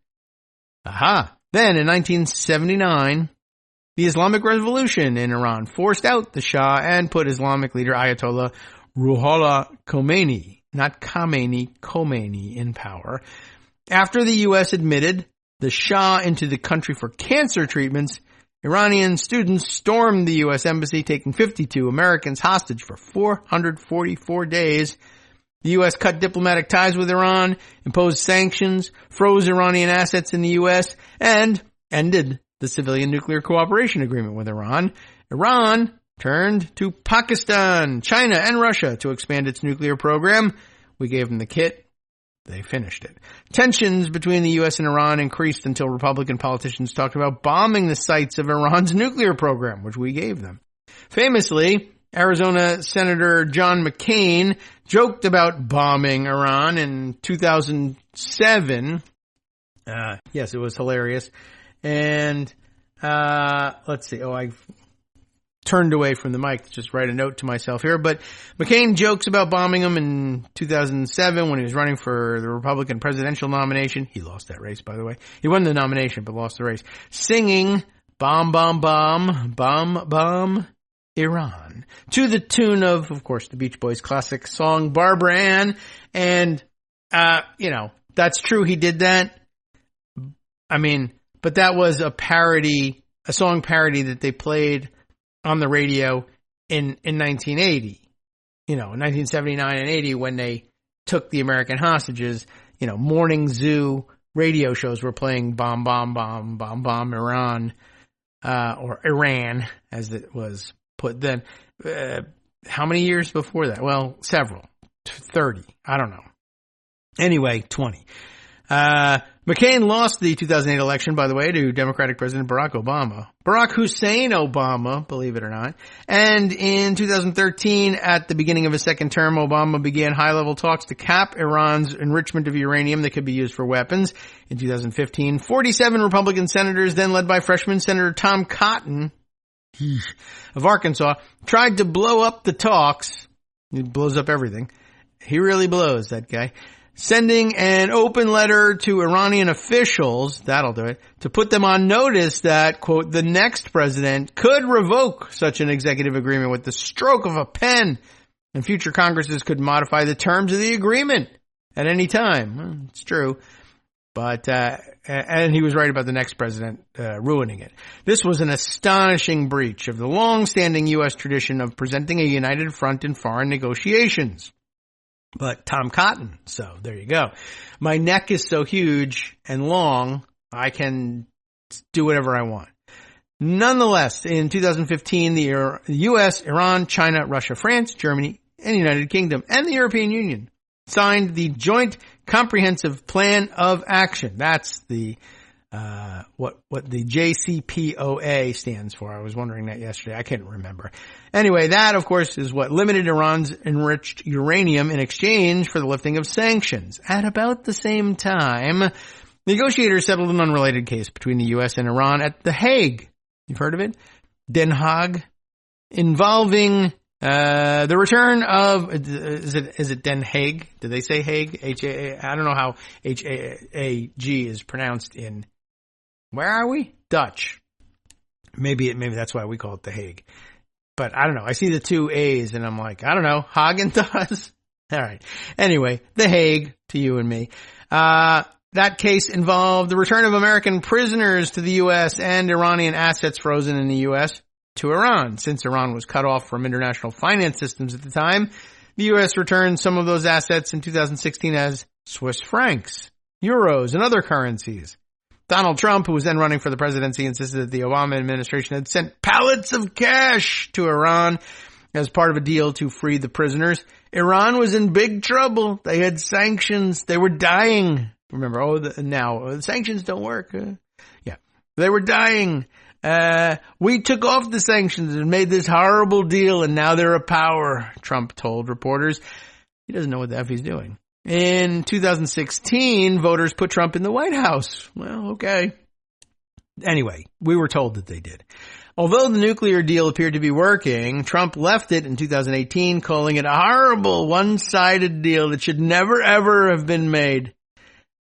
S2: Aha! Then in 1979, the Islamic Revolution in Iran forced out the Shah and put Islamic leader Ayatollah Ruhollah Khomeini, not Khamenei, Khomeini, in power. After the U.S. admitted the Shah into the country for cancer treatments, Iranian students stormed the U.S. embassy, taking 52 Americans hostage for 444 days. The U.S. cut diplomatic ties with Iran, imposed sanctions, froze Iranian assets in the U.S., and ended the civilian nuclear cooperation agreement with Iran. Iran turned to Pakistan, China, and Russia to expand its nuclear program. We gave them the kit. They finished it. Tensions between the U.S. and Iran increased until Republican politicians talked about bombing the sites of Iran's nuclear program, which we gave them. Famously, Arizona Senator John McCain joked about bombing Iran in 2007. Yes, it was hilarious. And let's see. Oh, I turned away from the mic to just write a note to myself here. But McCain jokes about bombing him in 2007 when he was running for the Republican presidential nomination. He lost that race, by the way. He won the nomination, but lost the race. Singing "Bomb, Bomb, Bomb, Bomb, Bomb, Iran" to the tune of course, the Beach Boys' classic song "Barbara Ann." And, that's true. He did that. I mean, but that was a song parody that they played on the radio in 1980, in 1979 and 80 when they took the American hostages, morning zoo radio shows were playing Bomb, Bomb, Bomb, Bomb, Bomb, Iran, or Iran as it was put then. How many years before that? Well, several. 30. I don't know. Anyway, 20. McCain lost the 2008 election, by the way, to Democratic President Barack Obama. Barack Hussein Obama, believe it or not. And in 2013, at the beginning of his second term, Obama began high-level talks to cap Iran's enrichment of uranium that could be used for weapons. In 2015, 47 Republican senators, then led by freshman Senator Tom Cotton of Arkansas, tried to blow up the talks. He blows up everything. He really blows, that guy. Sending an open letter to Iranian officials, that'll do it, to put them on notice that, quote, the next president could revoke such an executive agreement with the stroke of a pen, and future Congresses could modify the terms of the agreement at any time. Well, it's true. But, and he was right about the next president ruining it. This was an astonishing breach of the long-standing U.S. tradition of presenting a united front in foreign negotiations. But Tom Cotton, so there you go. My neck is so huge and long, I can do whatever I want. Nonetheless, in 2015, the U.S., Iran, China, Russia, France, Germany, and United Kingdom, and the European Union signed the Joint Comprehensive Plan of Action. That's the what the JCPOA stands for. I was wondering that yesterday. I can't remember. Anyway, that, of course, is what limited Iran's enriched uranium in exchange for the lifting of sanctions. At about the same time, negotiators settled an unrelated case between the U.S. and Iran at The Hague. You've heard of it? Den Haag. Involving the return of, is it Den Haag? Did they say Hague? H-A-A? I don't know how H-A-A-G is pronounced in, where are we? Dutch. Maybe that's why we call it The Hague. But I don't know. I see the two A's and I'm like, I don't know. Hagen does. All right. Anyway, The Hague to you and me. That case involved the return of American prisoners to the U.S. and Iranian assets frozen in the U.S. to Iran. Since Iran was cut off from international finance systems at the time, the U.S. returned some of those assets in 2016 as Swiss francs, euros, and other currencies. Donald Trump, who was then running for the presidency, insisted that the Obama administration had sent pallets of cash to Iran as part of a deal to free the prisoners. Iran was in big trouble. They had sanctions. They were dying. Remember, now the sanctions don't work. Yeah, they were dying. We took off the sanctions and made this horrible deal, and now they're a power, Trump told reporters. He doesn't know what the F he's doing. In 2016, voters put Trump in the White House. Well, okay. Anyway, we were told that they did. Although the nuclear deal appeared to be working, Trump left it in 2018, calling it a horrible, one-sided deal that should never, ever have been made.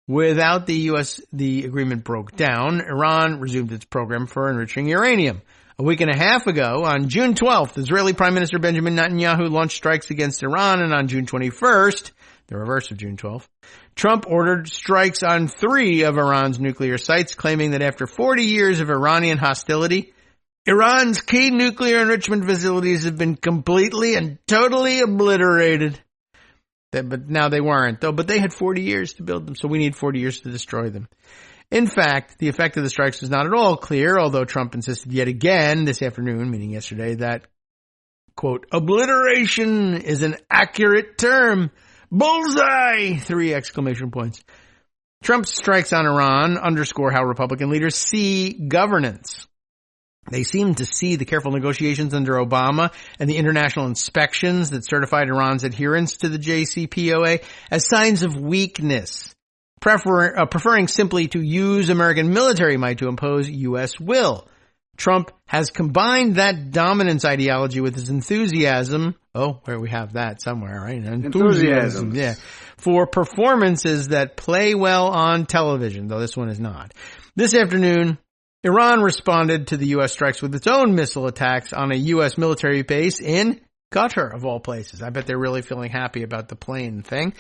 S2: Without the U.S., the agreement broke down. Iran resumed its program for enriching uranium. A week and a half ago, on June 12th, Israeli Prime Minister Benjamin Netanyahu launched strikes against Iran, and on June 21st, the reverse of June 12th, Trump ordered strikes on 3 of Iran's nuclear sites, claiming that after 40 years of Iranian hostility, Iran's key nuclear enrichment facilities have been completely and totally obliterated. But now they weren't, though. But they had 40 years to build them, so we need 40 years to destroy them. In fact, the effect of the strikes was not at all clear, although Trump insisted yet again this afternoon, meaning yesterday, that, quote, obliteration is an accurate term. Bullseye! 3 exclamation points. Trump's strikes on Iran underscore how Republican leaders see governance. They seem to see the careful negotiations under Obama and the international inspections that certified Iran's adherence to the JCPOA as signs of weakness, preferring simply to use American military might to impose U.S. will. Trump has combined that dominance ideology with his enthusiasm. Oh, where we have that somewhere, right? Enthusiasm. Yeah. For performances that play well on television, though this one is not. This afternoon, Iran responded to the U.S. strikes with its own missile attacks on a U.S. military base in Qatar, of all places. I bet they're really feeling happy about the plane thing.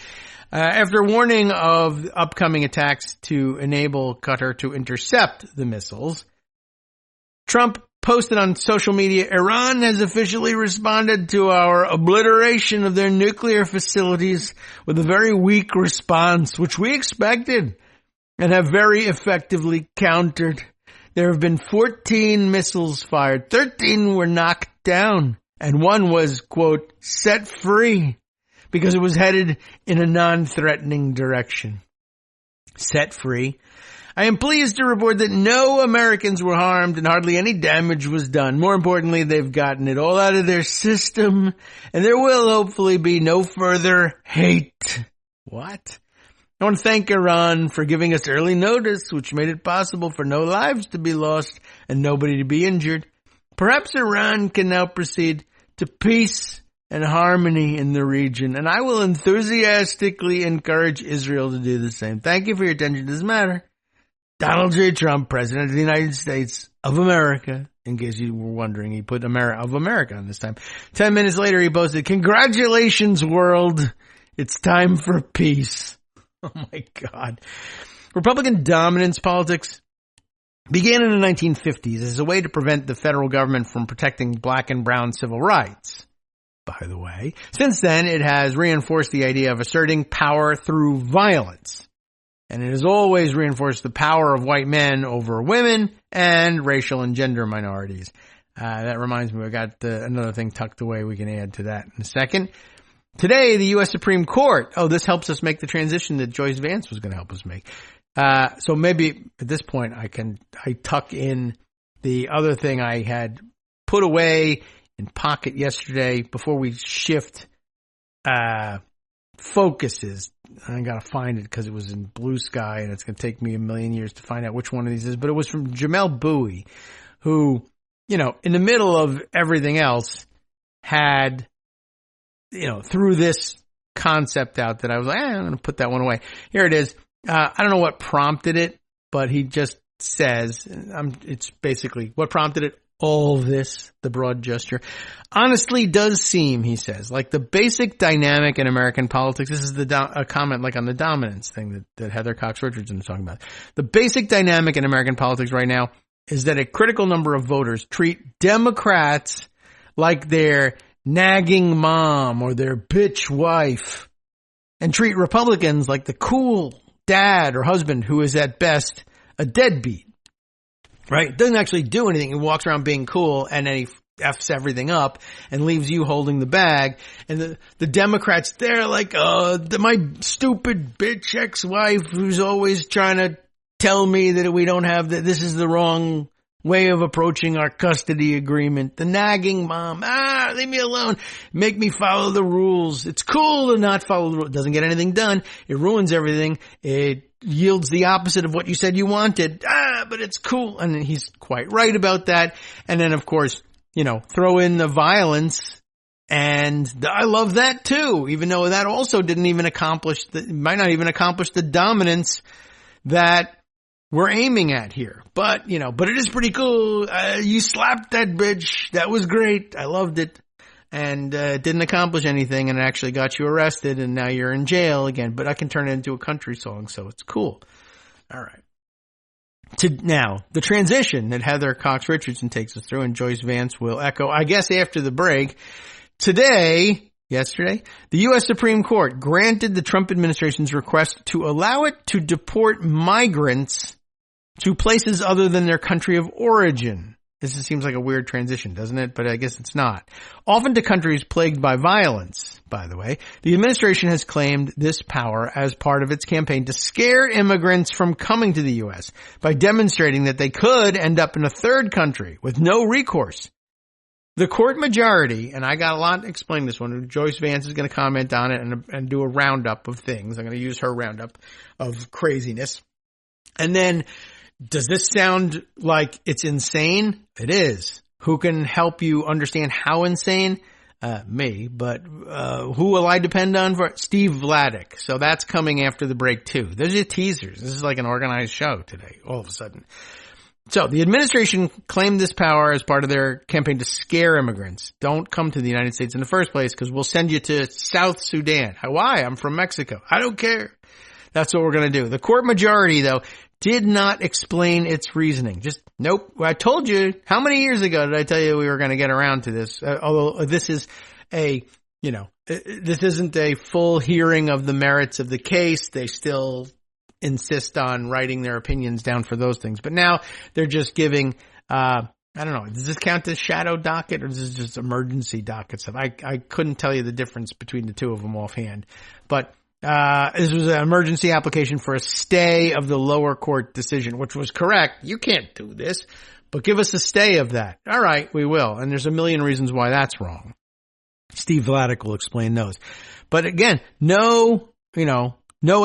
S2: After warning of upcoming attacks to enable Qatar to intercept the missiles, Trump posted on social media, Iran has officially responded to our obliteration of their nuclear facilities with a very weak response, which we expected and have very effectively countered. There have been 14 missiles fired, 13 were knocked down, and one was, quote, set free because it was headed in a non-threatening direction. Set free. I am pleased to report that no Americans were harmed and hardly any damage was done. More importantly, they've gotten it all out of their system, and there will hopefully be no further hate. What? I want to thank Iran for giving us early notice, which made it possible for no lives to be lost and nobody to be injured. Perhaps Iran can now proceed to peace and harmony in the region, and I will enthusiastically encourage Israel to do the same. Thank you for your attention to this matter. Donald J. Trump, President of the United States of America. In case you were wondering, he put of America on this time. 10 minutes later, he posted, congratulations, world. It's time for peace. Oh, my God. Republican dominance politics began in the 1950s as a way to prevent the federal government from protecting black and brown civil rights. By the way, since then, it has reinforced the idea of asserting power through violence. And it has always reinforced the power of white men over women and racial and gender minorities. That reminds me, I got another thing tucked away. We can add to that in a second. Today, the U.S. Supreme Court. Oh, this helps us make the transition that Joyce Vance was going to help us make. So maybe at this point I tuck in the other thing I had put away in pocket yesterday before we shift focuses. I got to find it because it was in Blue Sky and it's going to take me a million years to find out which one of these is. But it was from Jamel Bowie, who, you know, in the middle of everything else had, you know, threw this concept out that I was like, I'm going to put that one away. Here it is. I don't know what prompted it, but he just says, it's basically what prompted it. All this, the broad gesture, honestly does seem, he says, like the basic dynamic in American politics. This is a comment like on the dominance thing that Heather Cox Richardson was talking about. The basic dynamic in American politics right now is that a critical number of voters treat Democrats like their nagging mom or their bitch wife and treat Republicans like the cool dad or husband who is at best a deadbeat. Right? Doesn't actually do anything. He walks around being cool and then he F's everything up and leaves you holding the bag. And the Democrats, they're like, my stupid bitch ex-wife who's always trying to tell me that we don't have that. This is the wrong way of approaching our custody agreement. The nagging mom. Leave me alone. Make me follow the rules. It's cool to not follow the rules. It doesn't get anything done. It ruins everything. It yields the opposite of what you said you wanted. But it's cool. And he's quite right about that. And then, of course, you know, throw in the violence. And I love that too, even though that also didn't even might not even accomplish the dominance that we're aiming at here. But, you know, but it is pretty cool. You slapped that bitch. That was great. I loved it. And it didn't accomplish anything, and it actually got you arrested, and now you're in jail again. But I can turn it into a country song, so it's cool. All right. Now, the transition that Heather Cox Richardson takes us through, and Joyce Vance will echo, I guess, after the break. Yesterday, the U.S. Supreme Court granted the Trump administration's request to allow it to deport migrants to places other than their country of origin. This seems like a weird transition, doesn't it? But I guess it's not. Often to countries plagued by violence, by the way, the administration has claimed this power as part of its campaign to scare immigrants from coming to the U.S. by demonstrating that they could end up in a third country with no recourse. The court majority, and I got a lot to explain this one. Joyce Vance is going to comment on it and do a roundup of things. I'm going to use her roundup of craziness. And then, does this sound like it's insane? It is. Who can help you understand how insane? Me. But who will I depend on for? Steve Vladeck. So that's coming after the break too. Those are teasers. This is like an organized show today, all of a sudden. So the administration claimed this power as part of their campaign to scare immigrants. Don't come to the United States in the first place because we'll send you to South Sudan. Why? I'm from Mexico. I don't care. That's what we're going to do. The court majority, though, did not explain its reasoning. Just, nope. I told you, how many years ago did I tell you we were going to get around to this? Although this is this isn't a full hearing of the merits of the case. They still insist on writing their opinions down for those things. But now they're just giving, I don't know, does this count as shadow docket or is this just emergency docket stuff? I couldn't tell you the difference between the two of them offhand. But this was an emergency application for a stay of the lower court decision, which was correct. You can't do this, but give us a stay of that. All right, we will. And there's a million reasons why that's wrong. Steve Vladeck will explain those. But again, no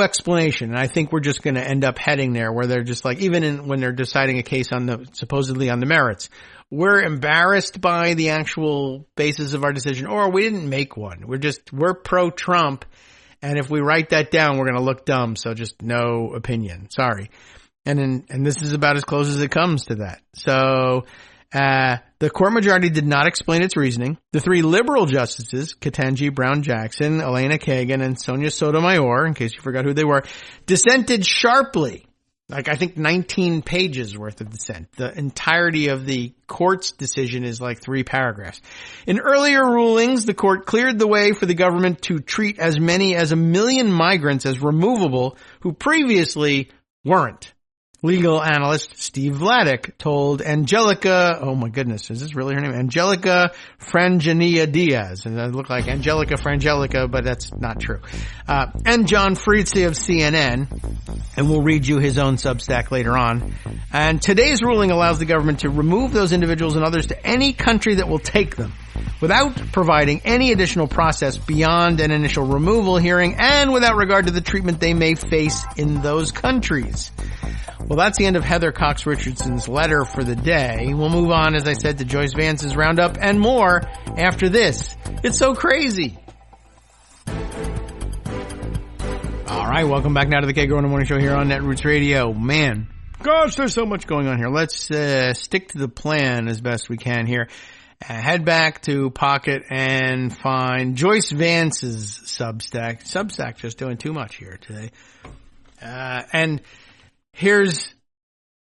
S2: explanation. And I think we're just going to end up heading there where they're just like, even when they're deciding a case supposedly on the merits, we're embarrassed by the actual basis of our decision, or we didn't make one. We're pro-Trump. And if we write that down, we're going to look dumb. So just no opinion. Sorry. And this is about as close as it comes to that. So, the court majority did not explain its reasoning. The three liberal justices, Ketanji Brown Jackson, Elena Kagan, and Sonia Sotomayor, in case you forgot who they were, dissented sharply. Like, I think 19 pages worth of dissent. The entirety of the court's decision is like 3 paragraphs. In earlier rulings, the court cleared the way for the government to treat as many as 1 million migrants as removable who previously weren't. Legal analyst Steve Vladeck told Angelica, oh my goodness, is this really her name? Angelica Frangenia Diaz. And it looked like Angelica Frangelica, but that's not true. And John Frizzi of CNN. And we'll read you his own Substack later on. And today's ruling allows the government to remove those individuals and others to any country that will take them without providing any additional process beyond an initial removal hearing and without regard to the treatment they may face in those countries. Well, that's the end of Heather Cox Richardson's letter for the day. We'll move on, as I said, to Joyce Vance's roundup and more after this. It's so crazy. All right, welcome back now to the Kagro in the Morning Show here on Netroots Radio. Man, gosh, there's so much going on here. Let's stick to the plan as best we can here. Head back to Pocket and find Joyce Vance's Substack. Substack just doing too much here today. And here's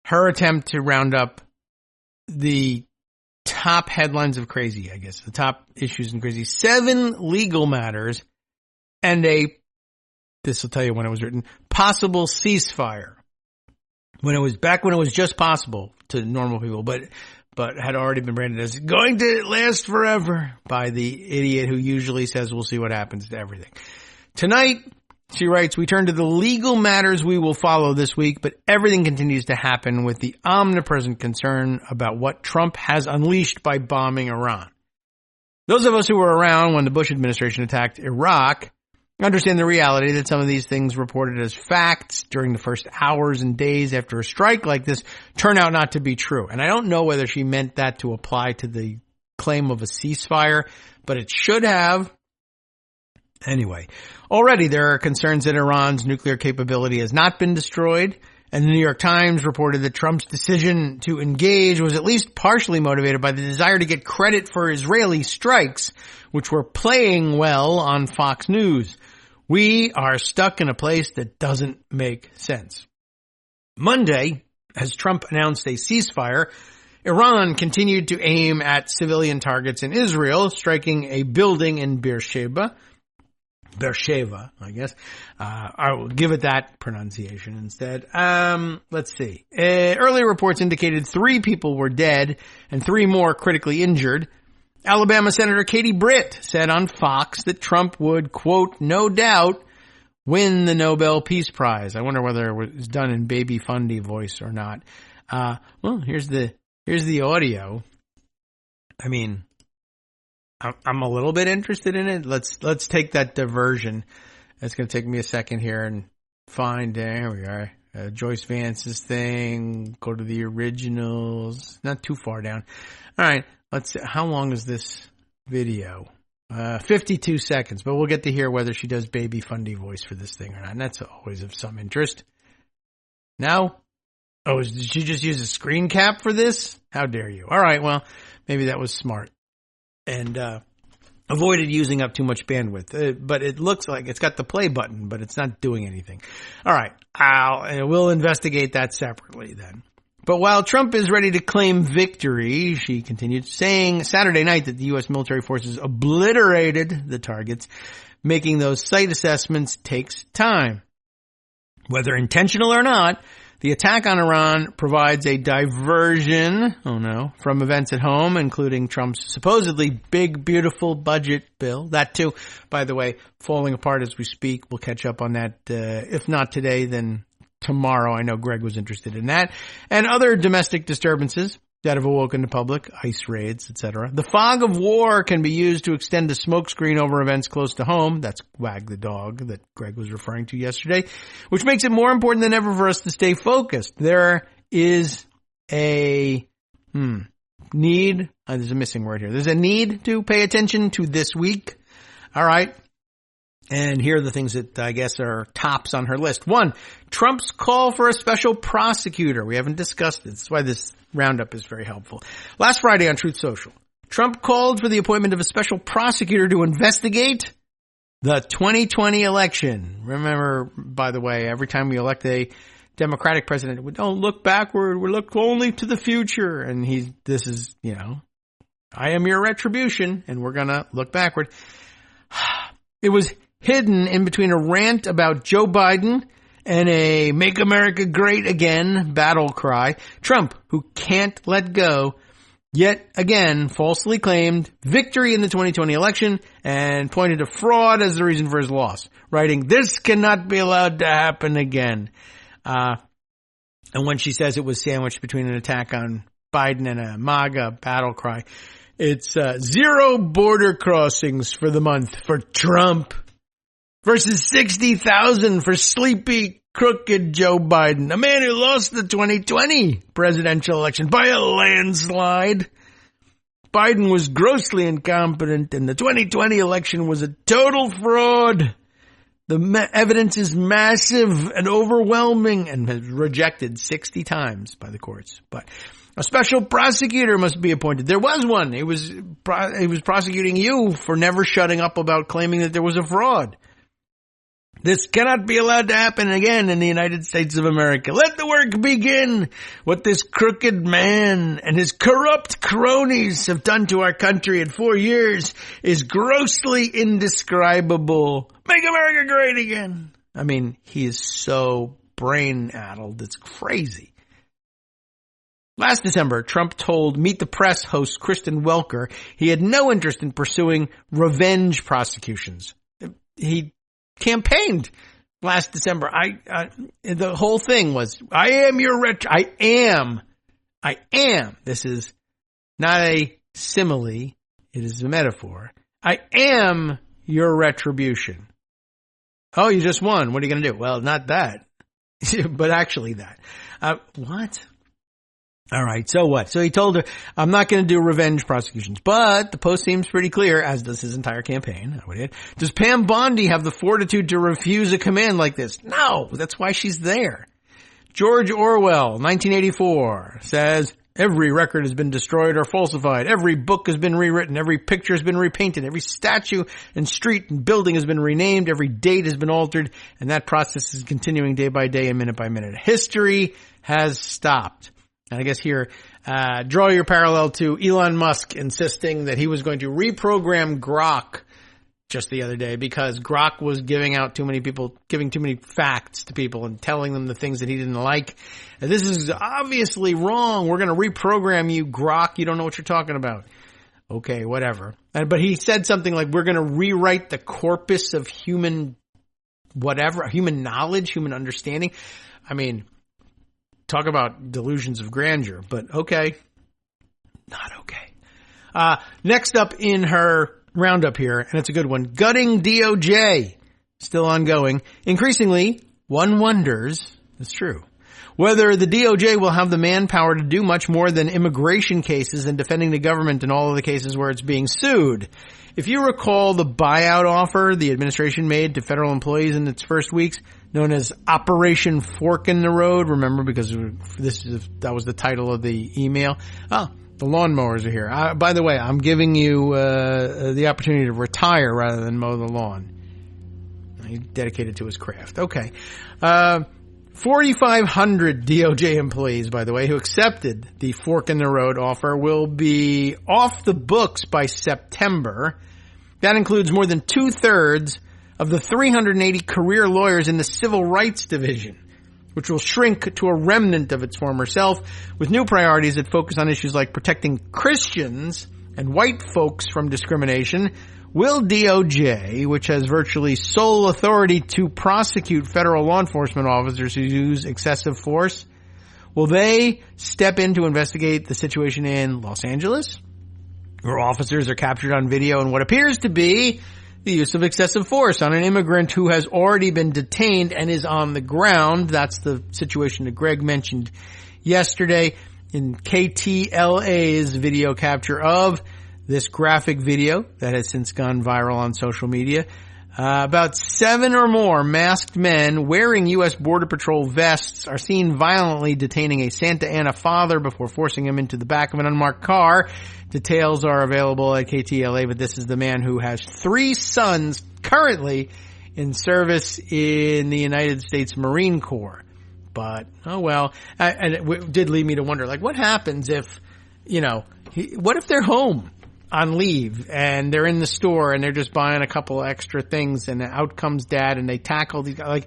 S2: her attempt to round up the top headlines of crazy, I guess. The top issues in crazy. 7 legal matters and this will tell you when it was written, possible ceasefire. When it was just possible to normal people, but had already been branded as going to last forever by the idiot who usually says we'll see what happens to everything. Tonight, she writes, we turn to the legal matters we will follow this week, but everything continues to happen with the omnipresent concern about what Trump has unleashed by bombing Iran. Those of us who were around when the Bush administration attacked Iraq understand the reality that some of these things reported as facts during the first hours and days after a strike like this turn out not to be true. And I don't know whether she meant that to apply to the claim of a ceasefire, but it should have. Anyway, already there are concerns that Iran's nuclear capability has not been destroyed, and the New York Times reported that Trump's decision to engage was at least partially motivated by the desire to get credit for Israeli strikes, which were playing well on Fox News. We are stuck in a place that doesn't make sense. Monday, as Trump announced a ceasefire, Iran continued to aim at civilian targets in Israel, striking a building in Beersheba. Beersheba, I guess. I will give it that pronunciation instead. Let's see. Earlier reports indicated 3 people were dead and 3 more critically injured. Alabama Senator Katie Britt said on Fox that Trump would, quote, no doubt win the Nobel Peace Prize. I wonder whether it was done in baby Fundy voice or not. Well, here's the audio. I mean, I'm a little bit interested in it. Let's take that diversion. It's going to take me a second here and find, there we are, Joyce Vance's thing, go to the originals, not too far down. All right, let's see, how long is this video? 52 seconds, but we'll get to hear whether she does baby Fundy voice for this thing or not, and that's always of some interest. No? Oh, did she just use a screen cap for this? How dare you? All right, well, maybe that was smart. And avoided using up too much bandwidth. But it looks like it's got the play button, but it's not doing anything. All right, we'll investigate that separately then. But while Trump is ready to claim victory, she continued saying Saturday night that the U.S. military forces obliterated the targets. Making those site assessments takes time. Whether intentional or not, the attack on Iran provides a diversion, from events at home, including Trump's supposedly big, beautiful budget bill. That too, by the way, falling apart as we speak. We'll catch up on that, if not today, then tomorrow. I know Greg was interested in that. And other domestic disturbances that have awoken the public, ICE raids, etc. The fog of war can be used to extend a smokescreen over events close to home. That's Wag the dog that Greg was referring to yesterday, which makes it more important than ever for us to stay focused. There is a need. There's a missing word here. There's a need to pay attention to this week. All right. And here are the things that I guess are tops on her list. 1, Trump's call for a special prosecutor. We haven't discussed it. That's why this roundup is very helpful. Last Friday on Truth Social, Trump called for the appointment of a special prosecutor to investigate the 2020 election. Remember, by the way, every time we elect a Democratic president, we don't look backward. We look only to the future. And this is, I am your retribution, and we're going to look backward. It was hidden in between a rant about Joe Biden and a Make America Great Again battle cry. Trump, who can't let go, yet again falsely claimed victory in the 2020 election and pointed to fraud as the reason for his loss, writing, "This cannot be allowed to happen again." And when she says it was sandwiched between an attack on Biden and a MAGA battle cry, it's 0 border crossings for the month for Trump versus 60,000 for sleepy, crooked Joe Biden, a man who lost the 2020 presidential election by a landslide. Biden was grossly incompetent, and the 2020 election was a total fraud. The evidence is massive and overwhelming and has rejected 60 times by the courts. But a special prosecutor must be appointed. There was one. He was prosecuting you for never shutting up about claiming that there was a fraud. This cannot be allowed to happen again in the United States of America. Let the work begin. What this crooked man and his corrupt cronies have done to our country in 4 years is grossly indescribable. Make America great again. I mean, he is so brain-addled. It's crazy. Last December, Trump told Meet the Press host Kristen Welker he had no interest in pursuing revenge prosecutions. He campaigned last December. The whole thing was, I am. This is not a simile. It is a metaphor. I am your retribution. Oh, you just won. What are you going to do? Well, not that, but actually that. What? All right. So what? So he told her, I'm not going to do revenge prosecutions, but the Post seems pretty clear, as does his entire campaign. Does Pam Bondi have the fortitude to refuse a command like this? No, that's why she's there. George Orwell, 1984, says, every record has been destroyed or falsified. Every book has been rewritten. Every picture has been repainted. Every statue and street and building has been renamed. Every date has been altered. And that process is continuing day by day and minute by minute. History has stopped. And I guess here, draw your parallel to Elon Musk insisting that he was going to reprogram Grok just the other day because Grok was giving too many facts to people and telling them the things that he didn't like. And this is obviously wrong. We're going to reprogram you, Grok. You don't know what you're talking about. Okay, whatever. But he said something like, we're going to rewrite the corpus of human knowledge, human understanding. I mean, talk about delusions of grandeur, but okay. Not okay. Next up in her roundup here, and it's a good one. Gutting DOJ. Still ongoing. Increasingly, one wonders, it's true, whether the DOJ will have the manpower to do much more than immigration cases and defending the government in all of the cases where it's being sued. If you recall the buyout offer the administration made to federal employees in its first weeks, known as Operation Fork in the Road, remember, because that was the title of the email. Oh, the lawnmowers are here. By the way, I'm giving you the opportunity to retire rather than mow the lawn. He's dedicated to his craft. Okay. 4,500 DOJ employees, by the way, who accepted the Fork in the Road offer will be off the books by September. That includes more than 2/3 of the 380 career lawyers in the Civil Rights Division, which will shrink to a remnant of its former self, with new priorities that focus on issues like protecting Christians and white folks from discrimination. Will DOJ, which has virtually sole authority to prosecute federal law enforcement officers who use excessive force, will they step in to investigate the situation in Los Angeles, where officers are captured on video in what appears to be the use of excessive force on an immigrant who has already been detained and is on the ground? That's the situation that Greg mentioned yesterday in KTLA's video capture of this graphic video that has since gone viral on social media. About 7 or more masked men wearing U.S. Border Patrol vests are seen violently detaining a Santa Ana father before forcing him into the back of an unmarked car. Details are available at KTLA, but this is the man who has 3 sons currently in service in the United States Marine Corps. But, oh well. And it did lead me to wonder, like, what happens if, what if they're home on leave and they're in the store and they're just buying a couple extra things and out comes dad and they tackle these guys? Like,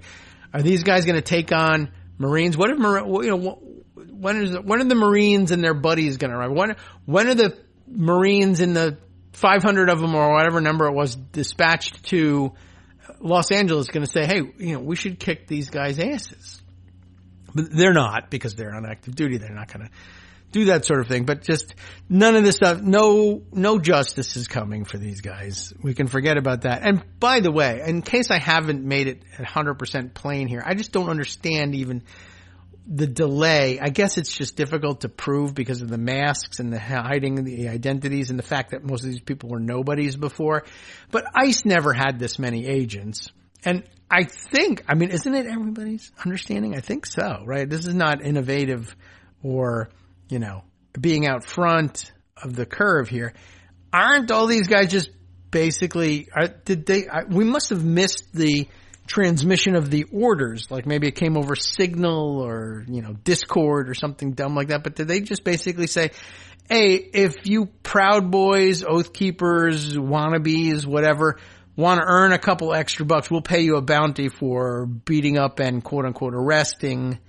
S2: are these guys going to take on Marines? What if, when are the Marines and their buddies going to arrive? When are the Marines in the 500 of them or whatever number it was dispatched to Los Angeles going to say, hey, we should kick these guys' asses? But they're not, because they're on active duty. They're not going to do that sort of thing. But just none of this stuff. No justice is coming for these guys. We can forget about that. And by the way, in case I haven't made it 100% plain here, I just don't understand even the delay. I guess it's just difficult to prove because of the masks and the hiding the identities and the fact that most of these people were nobodies before. But ICE never had this many agents. And I think, isn't it everybody's understanding? I think so, right? This is not innovative or, being out front of the curve here. Aren't all these guys just basically, we must have missed the transmission of the orders. Like maybe it came over Signal or, Discord or something dumb like that. But did they just basically say, hey, if you Proud Boys, Oath Keepers, wannabes, whatever, want to earn a couple extra bucks, we'll pay you a bounty for beating up and quote unquote arresting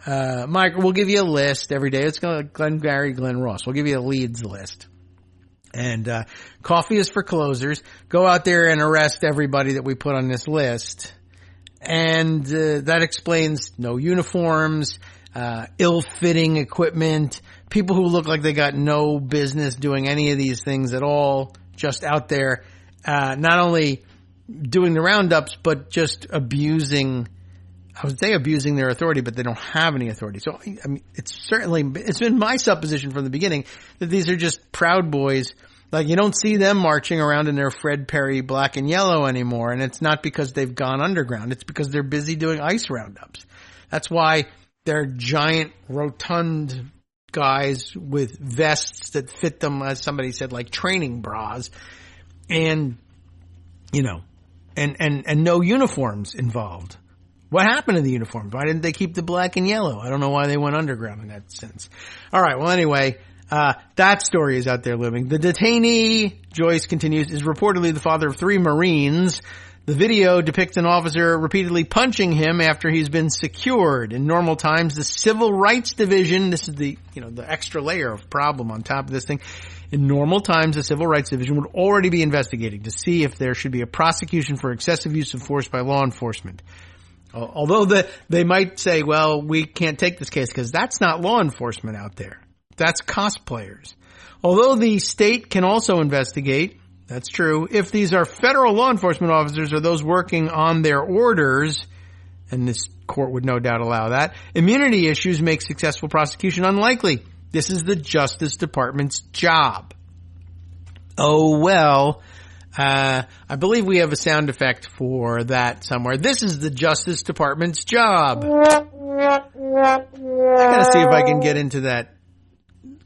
S2: Mike, we'll give you a list every day. It's going to Glenn Gary, Glenn Ross. We'll give you a leads list. And coffee is for closers. Go out there and arrest everybody that we put on this list. And that explains no uniforms, ill-fitting equipment, people who look like they got no business doing any of these things at all, just out there, not only doing the roundups, but just abusing their authority, but they don't have any authority. So, it's been my supposition from the beginning that these are just Proud Boys. Like, you don't see them marching around in their Fred Perry black and yellow anymore. And it's not because they've gone underground. It's because they're busy doing ICE roundups. That's why they're giant, rotund guys with vests that fit them, as somebody said, like training bras. And, and no uniforms involved. What happened to the uniforms? Why didn't they keep the black and yellow? I don't know why they went underground in that sense. All right. Well, anyway, That story is out there looming. The detainee, Joyce continues, is reportedly the father of 3 Marines. The video depicts an officer repeatedly punching him after he's been secured. In normal times, the Civil Rights Division, this is the extra layer of problem on top of this thing. In normal times, the Civil Rights Division would already be investigating to see if there should be a prosecution for excessive use of force by law enforcement. Although they might say, well, we can't take this case because that's not law enforcement out there. That's cosplayers. Although the state can also investigate, that's true, if these are federal law enforcement officers or those working on their orders, and this court would no doubt allow that, immunity issues make successful prosecution unlikely. This is the Justice Department's job. Oh, well, I believe we have a sound effect for that somewhere. This is the Justice Department's job. I gotta see if I can get into that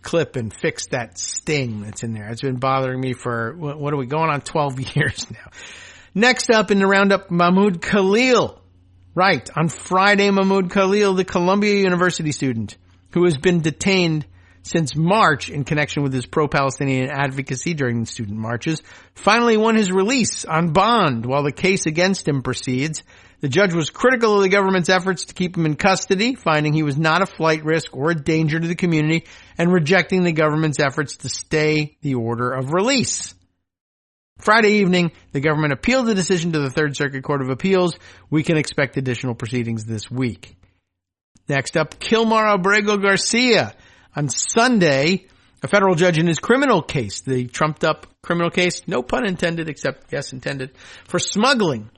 S2: clip and fix that sting that's in there. It's been bothering me for, what are we going on, 12 years now. Next up in the roundup, Mahmoud Khalil. Right, on Friday, Mahmoud Khalil, the Columbia University student who has been detained since March in connection with his pro-Palestinian advocacy during the student marches, finally won his release on bond while the case against him proceeds. The judge was critical of the government's efforts to keep him in custody, finding he was not a flight risk or a danger to the community, and rejecting the government's efforts to stay the order of release. Friday evening, the government appealed the decision to the Third Circuit Court of Appeals. We can expect additional proceedings this week. Next up, Kilmar Abrego Garcia. On Sunday, a federal judge in his criminal case, the trumped-up criminal case, no pun intended, except yes intended, for smuggling,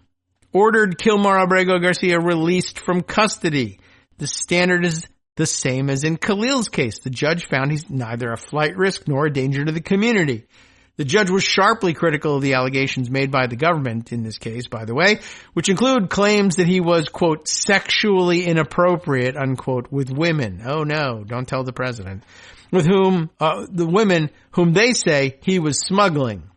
S2: ordered Kilmar Abrego Garcia released from custody. The standard is the same as in Khalil's case. The judge found he's neither a flight risk nor a danger to the community. The judge was sharply critical of the allegations made by the government in this case, by the way, which include claims that he was, quote, sexually inappropriate, unquote, with women. Oh no, don't tell the president. With whom, the women whom they say he was smuggling.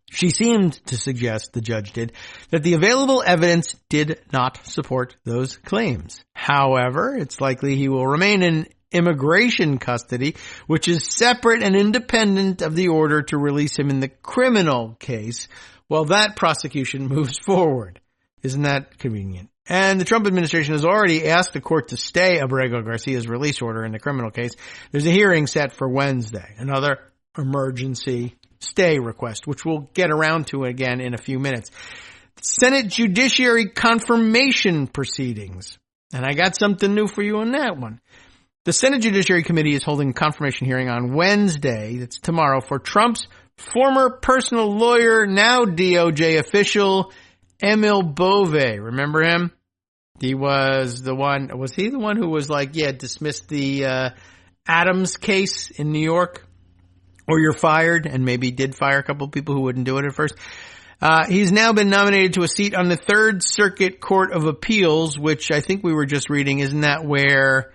S2: She seemed to suggest, the judge did, that the available evidence did not support those claims. However, it's likely he will remain in immigration custody, which is separate and independent of the order to release him in the criminal case, while that prosecution moves forward. Isn't that convenient? And the Trump administration has already asked the court to stay Abrego Garcia's release order in the criminal case. There's a hearing set for Wednesday, another emergency stay request, which we'll get around to again in a few minutes. Senate Judiciary confirmation proceedings. And I got something new for you on that one. The Senate Judiciary Committee is holding a confirmation hearing on Wednesday, that's tomorrow, for Trump's former personal lawyer, now DOJ official, Emil Bove. Remember him? He was the one who was dismissed the Adams case in New York? Or you're fired, and maybe did fire a couple of people who wouldn't do it at first. He's now been nominated to a seat on the Third Circuit Court of Appeals, which I think we were just reading. Isn't that where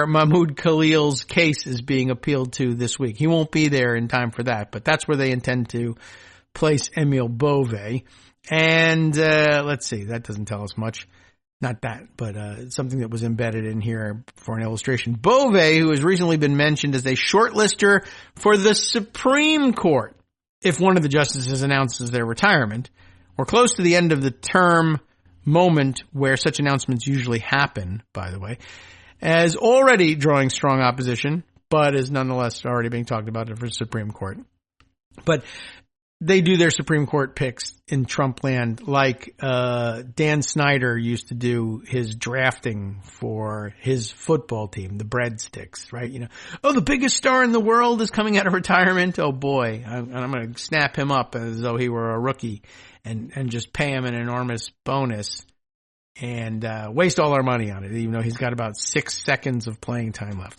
S2: Mahmoud Khalil's case is being appealed to this week? He won't be there in time for that, but that's where they intend to place Emil Bove. And, let's see, that doesn't tell us much. Not that, but something that was embedded in here for an illustration. Bove, who has recently been mentioned as a shortlister for the Supreme Court, if one of the justices announces their retirement, or close to the end of the term moment where such announcements usually happen, by the way, as already drawing strong opposition, but is nonetheless already being talked about for the Supreme Court. But they do their Supreme Court picks in Trump land like Dan Snyder used to do his drafting for his football team, the Breadsticks, right? You know, oh, the biggest star in the world is coming out of retirement. Oh boy, I'm going to snap him up as though he were a rookie and just pay him an enormous bonus and waste all our money on it, even though he's got about 6 seconds of playing time left.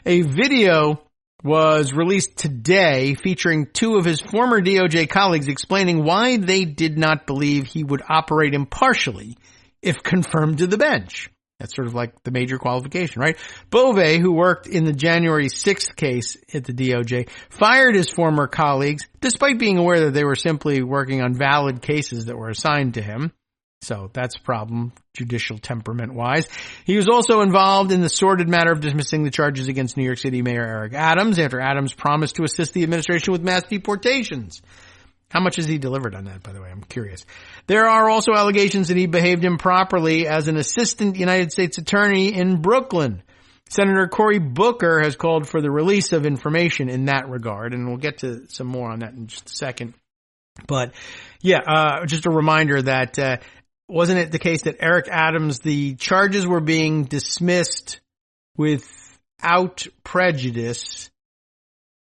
S2: A video was released today featuring 2 of his former DOJ colleagues explaining why they did not believe he would operate impartially if confirmed to the bench. That's sort of like the major qualification, right? Bove, who worked in the January 6th case at the DOJ, fired his former colleagues despite being aware that they were simply working on valid cases that were assigned to him. So that's a problem, judicial temperament-wise. He was also involved in the sordid matter of dismissing the charges against New York City Mayor Eric Adams after Adams promised to assist the administration with mass deportations. How much has he delivered on that, by the way? I'm curious. There are also allegations that he behaved improperly as an assistant United States attorney in Brooklyn. Senator Cory Booker has called for the release of information in that regard, and we'll get to some more on that in just a second. But yeah, just a reminder that wasn't it the case that Eric Adams, the charges were being dismissed without prejudice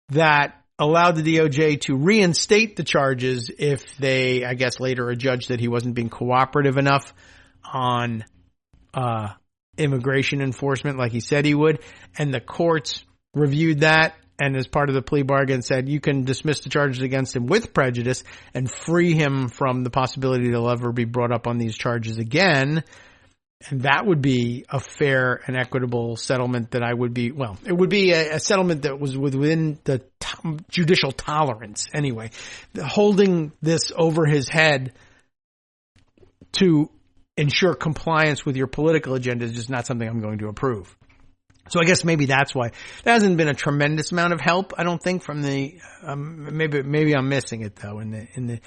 S2: that allowed the DOJ to reinstate the charges if they, I guess, later adjudged that he wasn't being cooperative enough on immigration enforcement like he said he would. And the courts reviewed that and as part of the plea bargain said you can dismiss the charges against him with prejudice and free him from the possibility that he'll ever be brought up on these charges again. And that would be a fair and equitable settlement that it would be a settlement that was within the judicial tolerance anyway. Holding this over his head to ensure compliance with your political agenda is just not something I'm going to approve. So I guess maybe that's why there hasn't been a tremendous amount of help, I don't think, from the maybe I'm missing it though in the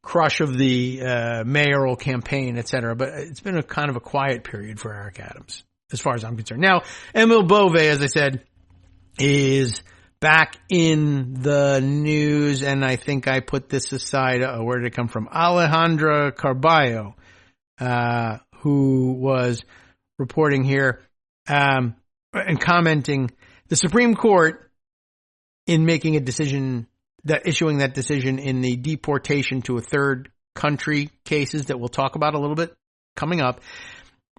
S2: crush of the mayoral campaign, et cetera. But it's been a kind of a quiet period for Eric Adams, as far as I'm concerned. Now, Emil Beauvais, as I said, is back in the news, and I think I put this aside. Where did it come from? Alejandra Carballo, who was reporting here and commenting, the Supreme Court, in making a decision, issuing that decision in the deportation to a third country cases that we'll talk about a little bit coming up,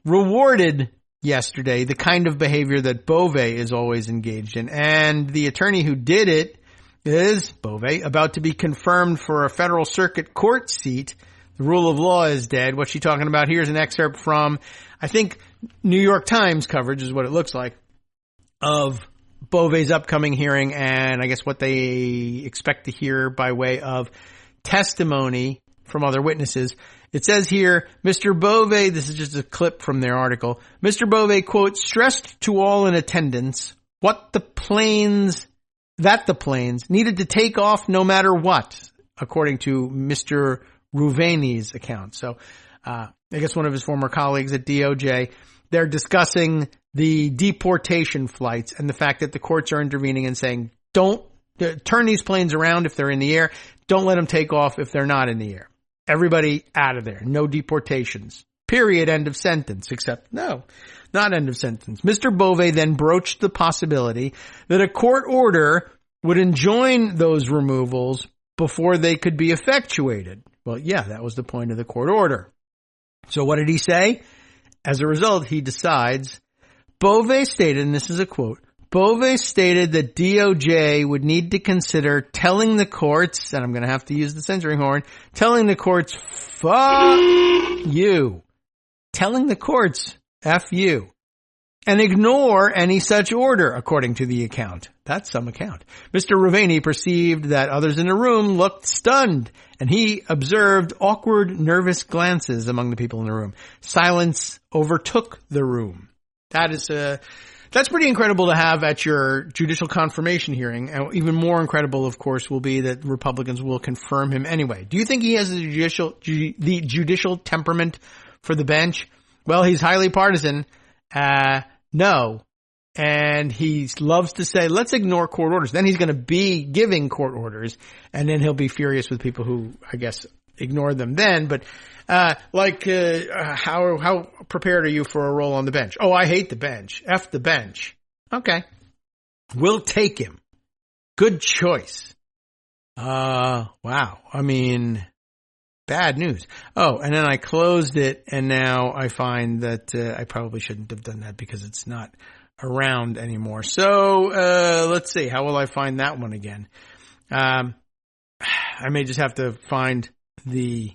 S2: rewarded yesterday the kind of behavior that Beauvais is always engaged in. And the attorney who did it is Beauvais, about to be confirmed for a federal circuit court seat. The rule of law is dead. What's she talking about? Here's an excerpt from, I think, New York Times coverage is what it looks like, of Beauvais' upcoming hearing and I guess what they expect to hear by way of testimony from other witnesses. It says here, Mr. Beauvais, this is just a clip from their article, Mr. Beauvais, quote, stressed to all in attendance that the planes needed to take off no matter what, according to Mr. Ruvani's account. So, I guess one of his former colleagues at DOJ, they're discussing the deportation flights and the fact that the courts are intervening and saying, don't turn these planes around if they're in the air. Don't let them take off if they're not in the air. Everybody out of there. No deportations. Period. End of sentence. Except, no, not end of sentence. Mr. Beauvais then broached the possibility that a court order would enjoin those removals before they could be effectuated. Well, yeah, that was the point of the court order. So what did he say? As a result, he decides, Beauvais stated, and this is a quote, Beauvais stated that DOJ would need to consider telling the courts, and I'm going to have to use the censoring horn, telling the courts, fuck you. Telling the courts, F you. And ignore any such order, according to the account. That's some account. Mr. Ruvani perceived that others in the room looked stunned, and he observed awkward, nervous glances among the people in the room. Silence overtook the room. That's pretty incredible to have at your judicial confirmation hearing. And even more incredible, of course, will be that Republicans will confirm him anyway. Do you think he has the judicial temperament for the bench? Well, he's highly partisan. No. And he loves to say, let's ignore court orders. Then he's going to be giving court orders, and then he'll be furious with people who, I guess, ignore them then. But how prepared are you for a role on the bench? Oh, I hate the bench. F the bench. Okay. We'll take him. Good choice. Wow. I mean, bad news. Oh, and then I closed it, and now I find that I probably shouldn't have done that because it's not around anymore. So let's see. How will I find that one again? I may just have to find maybe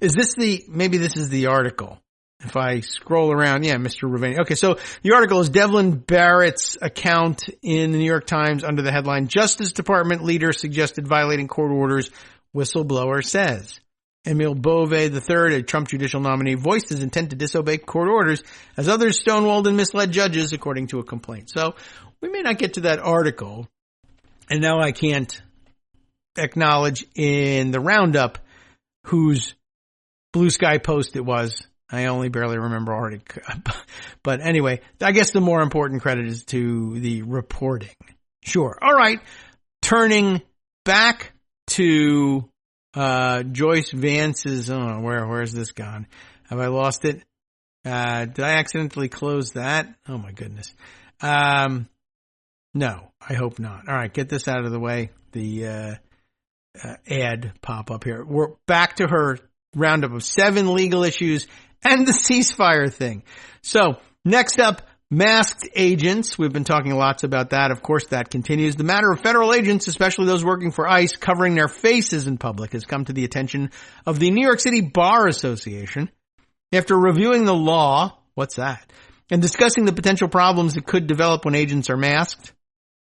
S2: this is the article. If I scroll around, yeah, Mr. Ruvani. Okay, so the article is Devlin Barrett's account in the New York Times under the headline, Justice Department leader suggested violating court orders, whistleblower says. Emil Bove III, a Trump judicial nominee, voiced his intent to disobey court orders as others stonewalled and misled judges, according to a complaint. So we may not get to that article, and now I can't acknowledge in the roundup whose Blue Sky post it was. I only barely remember already. But anyway, I guess the more important credit is to the reporting. Sure. All right. Turning back to Joyce Vance's, where's this gone? Have I lost it? Did I accidentally close that? Oh my goodness. No, I hope not. All right, get this out of the way. The ad pop up here. We're back to her roundup of 7 legal issues and the ceasefire thing. So next up, masked agents. We've been talking lots about that. Of course, that continues. The matter of federal agents, especially those working for ICE, covering their faces in public has come to the attention of the New York City Bar Association. After reviewing the law, what's that? And discussing the potential problems that could develop when agents are masked,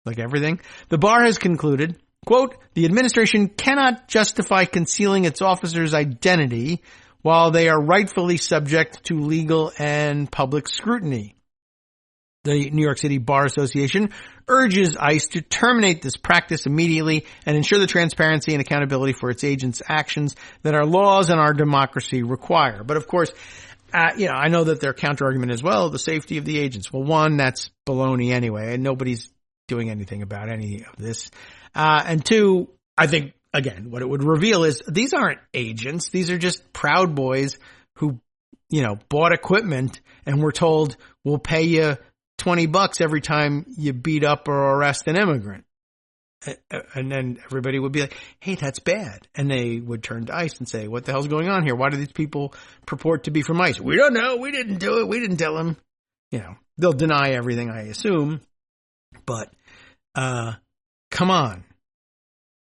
S2: like everything, the bar has concluded, quote, the administration cannot justify concealing its officers' identity while they are rightfully subject to legal and public scrutiny. The New York City Bar Association urges ICE to terminate this practice immediately and ensure the transparency and accountability for its agents' actions that our laws and our democracy require. But of course, I know that their counter-argument is, well, the safety of the agents. Well, one, that's baloney anyway, and nobody's doing anything about any of this. And two, I think, again, what it would reveal is these aren't agents. These are just Proud Boys who, bought equipment and were told, we'll pay you $20 every time you beat up or arrest an immigrant. And then everybody would be like, hey, that's bad. And they would turn to ICE and say, what the hell's going on here? Why do these people purport to be from ICE? We don't know. We didn't do it. We didn't tell them. They'll deny everything, I assume. But, come on.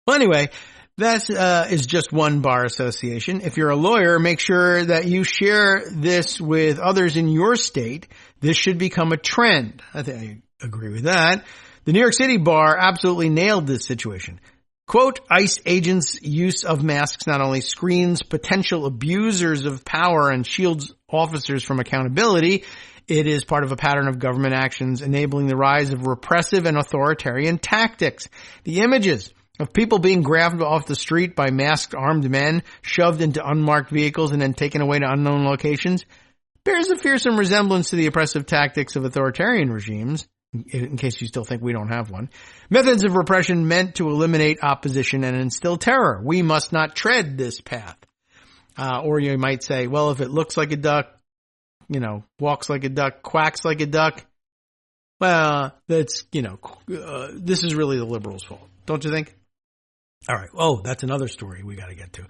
S2: Well, anyway, that is just one bar association. If you're a lawyer, make sure that you share this with others in your state. This should become a trend. I think I agree with that. The New York City Bar absolutely nailed this situation. Quote, ICE agents' use of masks not only screens potential abusers of power and shields officers from accountability, it is part of a pattern of government actions enabling the rise of repressive and authoritarian tactics. The images of people being grabbed off the street by masked armed men, shoved into unmarked vehicles, and then taken away to unknown locations bears a fearsome resemblance to the oppressive tactics of authoritarian regimes, in case you still think we don't have one. Methods of repression meant to eliminate opposition and instill terror. We must not tread this path. Or you might say, well, if it looks like a duck, walks like a duck, quacks like a duck, well, that's, this is really the liberals' fault. Don't you think? All right. Oh, that's another story we got to get to.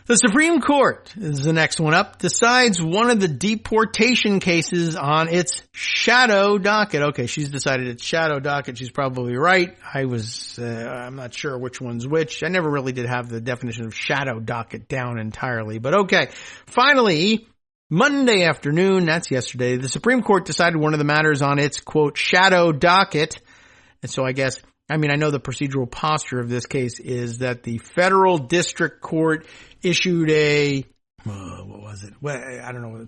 S2: The Supreme Court is the next one up, decides one of the deportation cases on its shadow docket. Okay, she's decided it's shadow docket. She's probably right. I'm not sure which one's which. I never really did have the definition of shadow docket down entirely, but okay. Finally, Monday afternoon, that's yesterday, the Supreme Court decided one of the matters on its, quote, shadow docket. And so I know the procedural posture of this case is that the federal district court issued a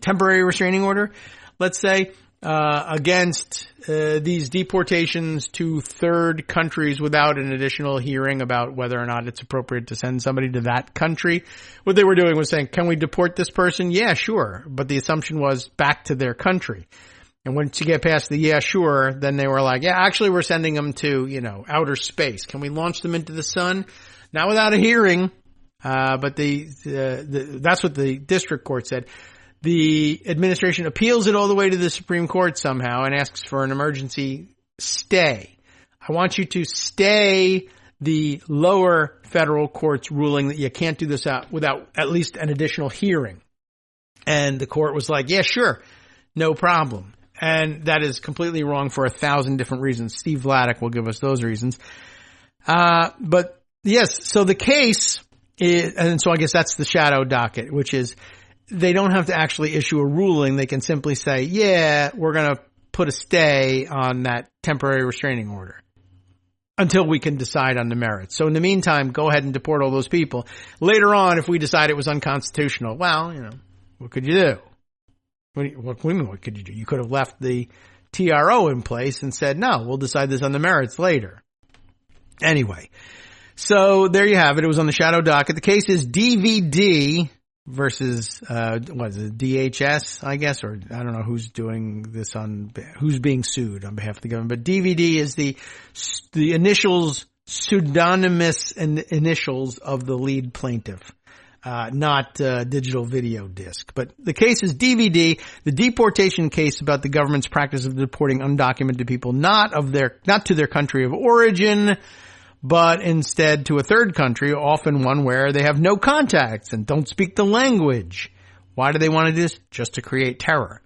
S2: temporary restraining order, let's say, against these deportations to third countries without an additional hearing about whether or not it's appropriate to send somebody to that country. What they were doing was saying, can we deport this person? Yeah, sure. But the assumption was back to their country. And once you get past the yeah, sure, then they were like, yeah, actually we're sending them to, outer space. Can we launch them into the sun? Not without a hearing. But that's what the district court said. The administration appeals it all the way to the Supreme Court somehow and asks for an emergency stay. I want you to stay the lower federal court's ruling that you can't do this without at least an additional hearing. And the court was like, yeah, sure, no problem. And that is completely wrong for 1,000 different reasons. Steve Vladeck will give us those reasons. But yes, so the case is, and so I guess that's the shadow docket, which is they don't have to actually issue a ruling. They can simply say, yeah, we're going to put a stay on that temporary restraining order. until we can decide on the merits. So in the meantime, go ahead and deport all those people. Later on, if we decide it was unconstitutional, well, what could you do? What could you do? You could have left the TRO in place and said, no, we'll decide this on the merits later. Anyway, so there you have it. It was on the shadow docket. The case is D.V.D. versus, what is it, DHS, I guess, or I don't know who's doing this who's being sued on behalf of the government. But D.V.D. is the initials, pseudonymous initials of the lead plaintiff. Not digital video disc. But the case is D.V.D., the deportation case about the government's practice of deporting undocumented people not to their country of origin, but instead to a third country, often one where they have no contacts and don't speak the language. Why do they want to do this? Just to create terror.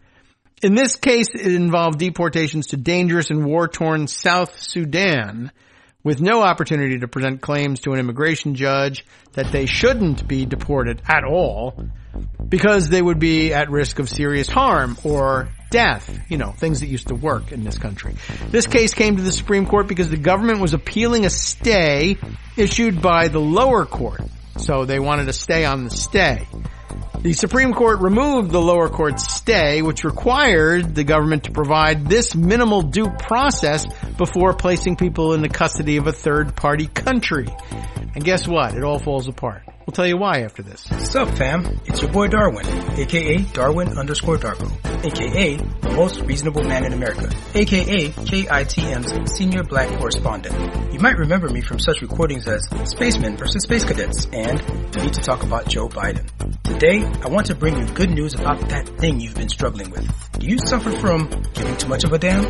S2: In this case, it involved deportations to dangerous and war-torn South Sudan, with no opportunity to present claims to an immigration judge that they shouldn't be deported at all because they would be at risk of serious harm or death, things that used to work in this country. This case came to the Supreme Court because the government was appealing a stay issued by the lower court. So they wanted to stay on the stay. The Supreme Court removed the lower court's stay, which required the government to provide this minimal due process before placing people in the custody of a third-party country. And guess what? It all falls apart. We'll tell you why after this.
S5: What's up, fam? It's your boy Darwin, aka Darwin_Darko, aka the most reasonable man in America, aka KITM's senior black correspondent. You might remember me from such recordings as Spacemen versus Space Cadets and We Need to Talk About Joe Biden. Today, I want to bring you good news about that thing you've been struggling with. Do you suffer from giving too much of a damn?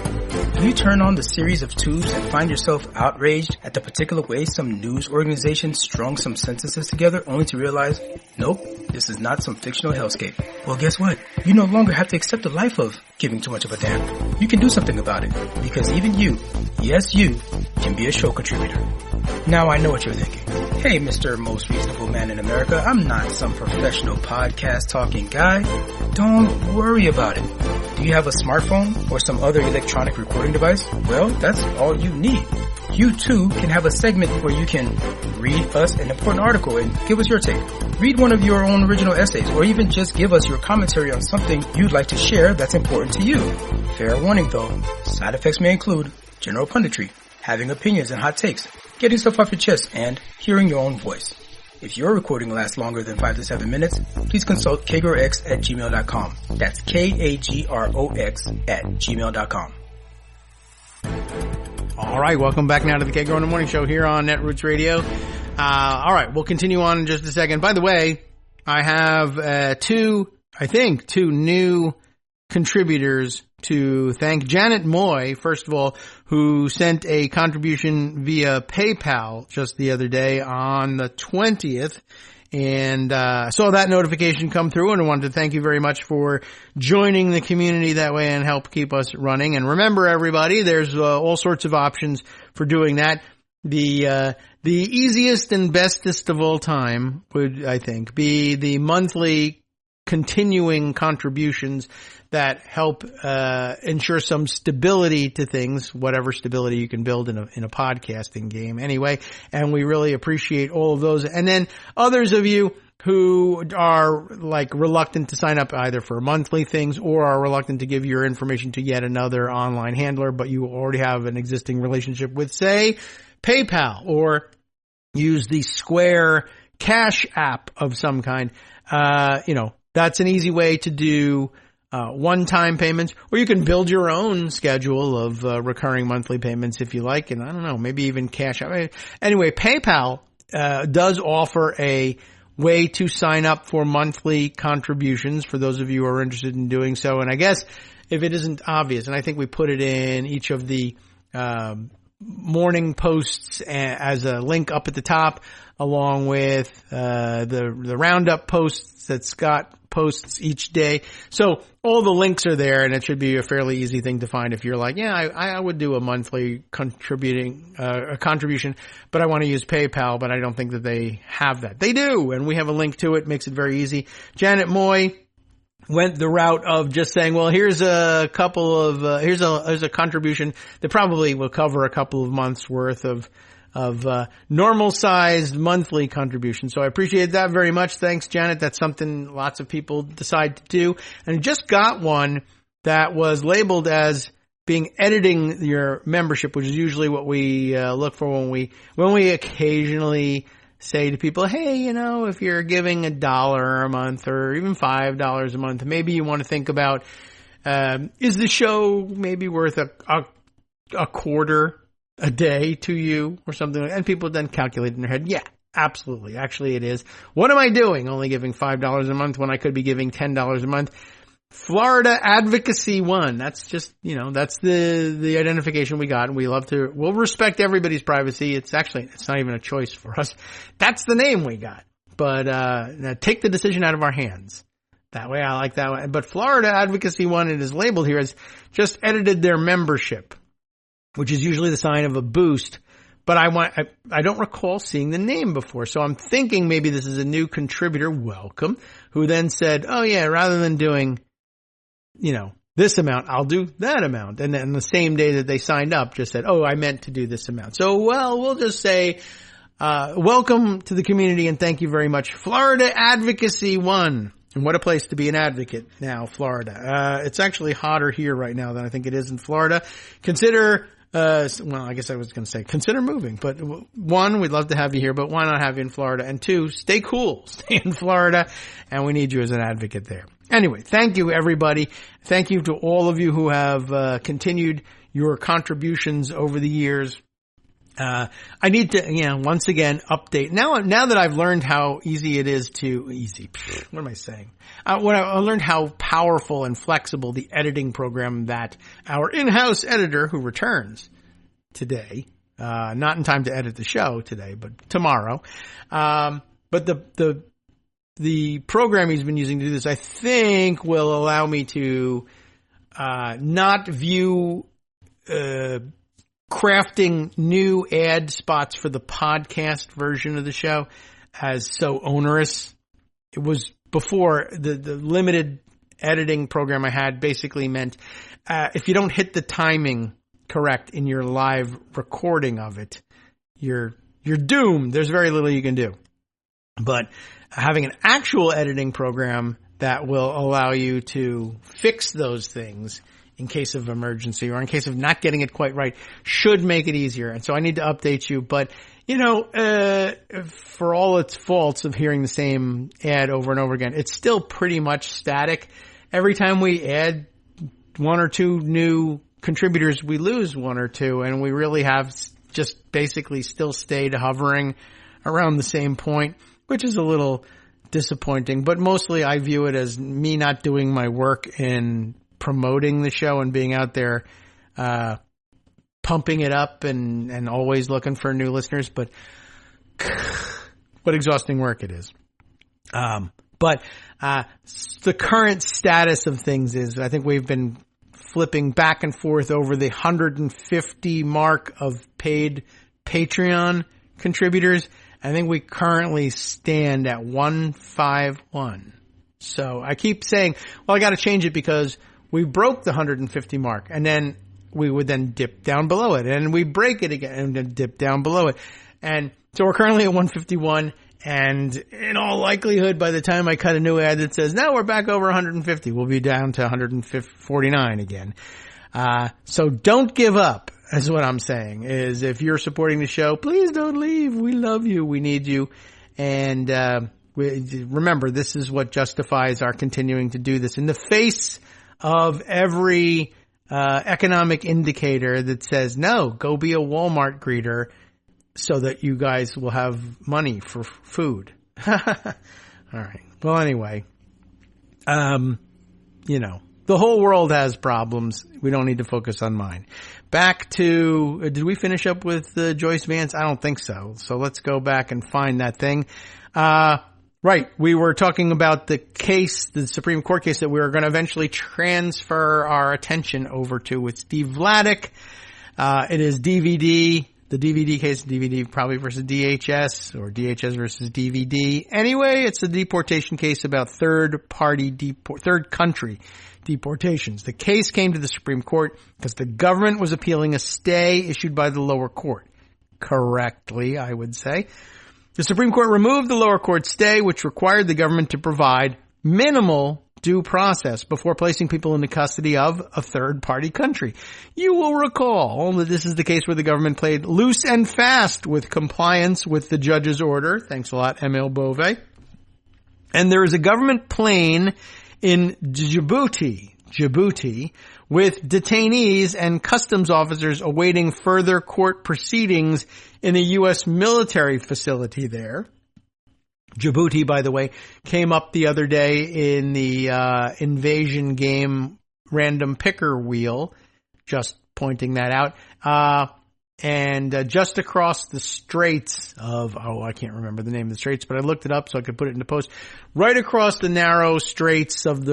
S5: Do you turn on the series of tubes and find yourself outraged at the particular way some news organization strung some sentences together only to realize, nope, this is not some fictional hellscape? Well, guess what? You no longer have to accept the life of giving too much of a damn. You can do something about it, because even you, yes you, can be a show contributor. Now I know what you're thinking. Hey, Mr. Most Reasonable Man in America, I'm not some professional podcast talking guy. Don't worry about it. Do you have a smartphone or some other electronic recording device? Well, that's all you need. You too can have a segment where you can read us an important article and give us your take. Read one of your own original essays, or even just give us your commentary on something you'd like to share that's important to you. Fair warning though, side effects may include general punditry, having opinions and hot takes, getting stuff off your chest, and hearing your own voice. If your recording lasts longer than 5 to 7 minutes, please consult kagrox@gmail.com. That's KAGROX@gmail.com.
S2: All right, welcome back now to the Kagro in the Morning Show here on Netroots Radio. All right, we'll continue on in just a second. By the way, I have two new contributors to thank. Janet Moy, first of all, who sent a contribution via PayPal just the other day on the 20th. And saw that notification come through, and I wanted to thank you very much for joining the community that way and help keep us running. And remember, everybody, there's all sorts of options for doing that. The easiest and bestest of all time would, I think, be the monthly continuing contributions that help ensure some stability to things, whatever stability you can build in a podcasting game anyway. And we really appreciate all of those. And then others of you who are like reluctant to sign up either for monthly things or are reluctant to give your information to yet another online handler, but you already have an existing relationship with, say, PayPal, or use the Square Cash app of some kind. That's an easy way to do one-time payments, or you can build your own schedule of recurring monthly payments if you like, and I don't know, maybe even cash out. Anyway, PayPal does offer a way to sign up for monthly contributions for those of you who are interested in doing so. And I guess if it isn't obvious, and I think we put it in each of the morning posts as a link up at the top, along with the roundup posts that Scott posts each day. So all the links are there, and it should be a fairly easy thing to find if you're like, yeah, I would do a monthly contribution, but I want to use PayPal, but I don't think that they have that. They do, and we have a link to it. Makes it very easy. Janet Moy, went the route of just saying, well, here's a couple of, here's a contribution that probably will cover a couple of months worth of normal sized monthly contribution. So I appreciate that very much. Thanks, Janet. That's something lots of people decide to do. And just got one that was labeled as being editing your membership, which is usually what we look for when we occasionally say to people, hey, you know, if you're giving $1 a month or even $5 a month, maybe you want to think about, is the show maybe worth a quarter a day to you or something? And people then calculate in their head, yeah, absolutely. Actually, it is. What am I doing? Only giving $5 a month when I could be giving $10 a month. Florida Advocacy One. That's just, you know, that's the identification we got. And we'll respect everybody's privacy. It's not even a choice for us. That's the name we got. But, now take the decision out of our hands. That way, I like that one. But Florida Advocacy One, it is labeled here as just edited their membership, which is usually the sign of a boost. But I don't recall seeing the name before. So I'm thinking maybe this is a new contributor, welcome, who then said, oh yeah, rather than doing, you know, this amount, I'll do that amount. And then the same day that they signed up just said, oh, I meant to do this amount. So, well, we'll just say, welcome to the community and thank you very much. Florida Advocacy One. And what a place to be an advocate now, Florida. It's actually hotter here right now than I think it is in Florida. Consider, I guess I was going to say consider moving, but one, we'd love to have you here, but why not have you in Florida? And two, stay cool, stay in Florida, and we need you as an advocate there. Anyway, thank you everybody. Thank you to all of you who have, continued your contributions over the years. I need to, once again update. Now that I've learned how easy it is what am I saying? When I learned how powerful and flexible the editing program that our in-house editor who returns today, not in time to edit the show today, but tomorrow. But the program he's been using to do this, I think will allow me to, not view, crafting new ad spots for the podcast version of the show as so onerous. It was before the limited editing program I had basically meant, if you don't hit the timing correct in your live recording of it, you're doomed. There's very little you can do. But having an actual editing program that will allow you to fix those things in case of emergency or in case of not getting it quite right should make it easier. And so I need to update you. But, for all its faults of hearing the same ad over and over again, it's still pretty much static. Every time we add one or two new contributors, we lose one or two. And we really have just basically still stayed hovering around the same point, which is a little disappointing. But mostly I view it as me not doing my work in promoting the show and being out there, pumping it up and always looking for new listeners. But what exhausting work it is. But the current status of things is I think we've been flipping back and forth over the 150 mark of paid Patreon contributors. I think we currently stand at 151. So I keep saying, well, I got to change it because we broke the 150 mark, and then we would then dip down below it, and we break it again and then dip down below it. And so we're currently at 151, and in all likelihood, by the time I cut a new ad that says, now we're back over 150, we'll be down to 149 again. So don't give up, is what I'm saying, is if you're supporting the show, please don't leave. We love you. We need you. And, remember, this is what justifies our continuing to do this in the face of every economic indicator that says, no, go be a Walmart greeter so that you guys will have money for food. All right. Well, anyway, the whole world has problems. We don't need to focus on mine. Back to, did we finish up with Joyce Vance? I don't think so. So let's go back and find that thing. Right. We were talking about the case, the Supreme Court case that we were going to eventually transfer our attention over to with Steve Vladeck. It is D.V.D. the D.V.D case, D.V.D probably versus DHS or DHS versus D.V.D. Anyway, it's a deportation case about third country deportations. The case came to the Supreme Court because the government was appealing a stay issued by the lower court. Correctly, I would say. The Supreme Court removed the lower court stay, which required the government to provide minimal due process before placing people into custody of a third-party country. You will recall that this is the case where the government played loose and fast with compliance with the judge's order. Thanks a lot, Emile Bove. And there is a government plane in Djibouti, with detainees and customs officers awaiting further court proceedings in a U.S. military facility there. Djibouti, by the way, came up the other day in the invasion game random picker wheel. Just pointing that out. And just across the straits of, I can't remember the name of the straits, but I looked it up so I could put it into post. Right across the narrow straits of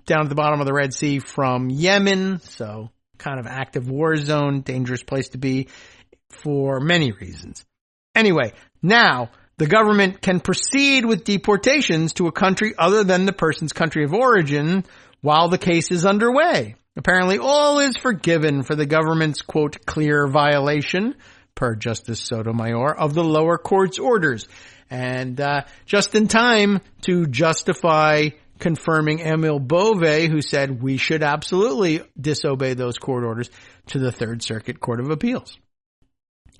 S2: down at the bottom of the Red Sea from Yemen. So kind of active war zone, dangerous place to be for many reasons. Anyway, now the government can proceed with deportations to a country other than the person's country of origin while the case is underway. Apparently all is forgiven for the government's, quote, clear violation, per Justice Sotomayor, of the lower court's orders. And just in time to justify confirming Emile Bove, who said we should absolutely disobey those court orders, to the Third Circuit Court of Appeals.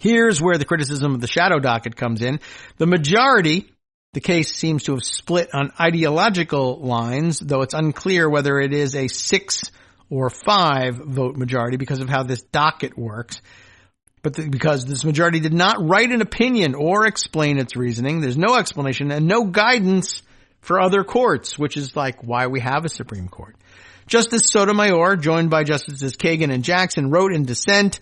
S2: Here's where the criticism of the shadow docket comes in. The majority, the case seems to have split on ideological lines, though it's unclear whether it is a 6 or 5 vote majority because of how this docket works. But because this majority did not write an opinion or explain its reasoning, there's no explanation and no guidance for other courts, which is like why we have a Supreme Court. Justice Sotomayor, joined by Justices Kagan and Jackson, wrote in dissent,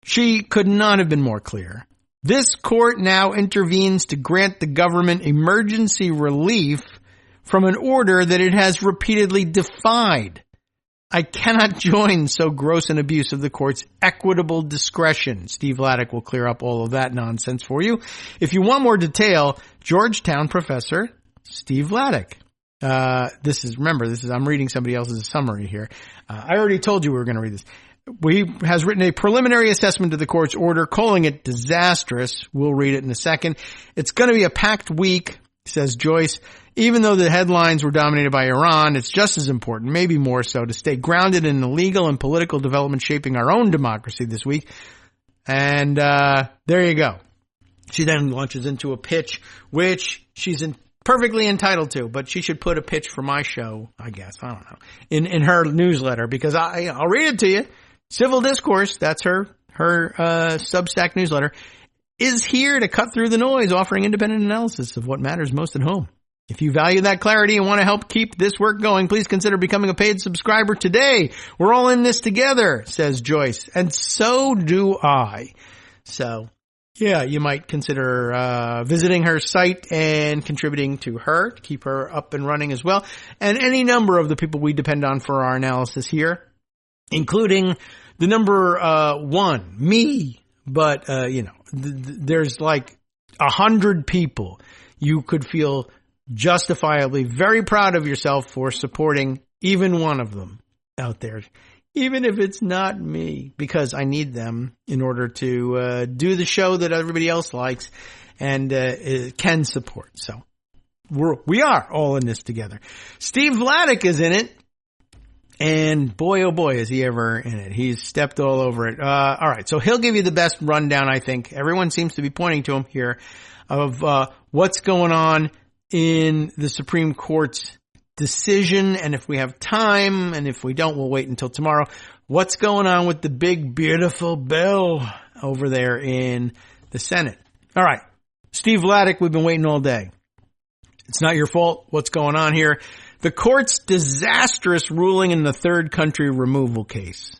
S2: she could not have been more clear. This court now intervenes to grant the government emergency relief from an order that it has repeatedly defied. I cannot join so gross an abuse of the court's equitable discretion. Steve Vladeck will clear up all of that nonsense for you. If you want more detail, Georgetown professor Steve Vladeck. I'm reading somebody else's summary here. I already told you we were going to read this. Has written a preliminary assessment of the court's order, calling it disastrous. We'll read it in a second. It's going to be a packed week, says Joyce. Even though the headlines were dominated by Iran, it's just as important, maybe more so, to stay grounded in the legal and political development shaping our own democracy this week. And there you go. She then launches into a pitch, which she's perfectly entitled to, but she should put a pitch for my show, I guess. I don't know. In her newsletter, because I'll read it to you. Civil Discourse, that's her Substack newsletter, is here to cut through the noise, offering independent analysis of what matters most at home. If you value that clarity and want to help keep this work going, please consider becoming a paid subscriber today. We're all in this together, says Joyce, and so do I. So, yeah, you might consider visiting her site and contributing to her to keep her up and running as well, and any number of the people we depend on for our analysis here, including the number 1, me. But there's like 100 people you could feel justifiably very proud of yourself for supporting, even one of them out there, even if it's not me, because I need them in order to do the show that everybody else likes and can support. So we are all in this together. Steve Vladeck is in it, and boy, oh boy, is he ever in it. He's stepped all over it. All right, so he'll give you the best rundown, I think. Everyone seems to be pointing to him here of what's going on in the Supreme Court's decision, and if we have time, and if we don't, we'll wait until tomorrow. What's going on with the big, beautiful bill over there in the Senate? All right, Steve Vladeck, we've been waiting all day. It's not your fault. What's going on here? The court's disastrous ruling in the third country removal case.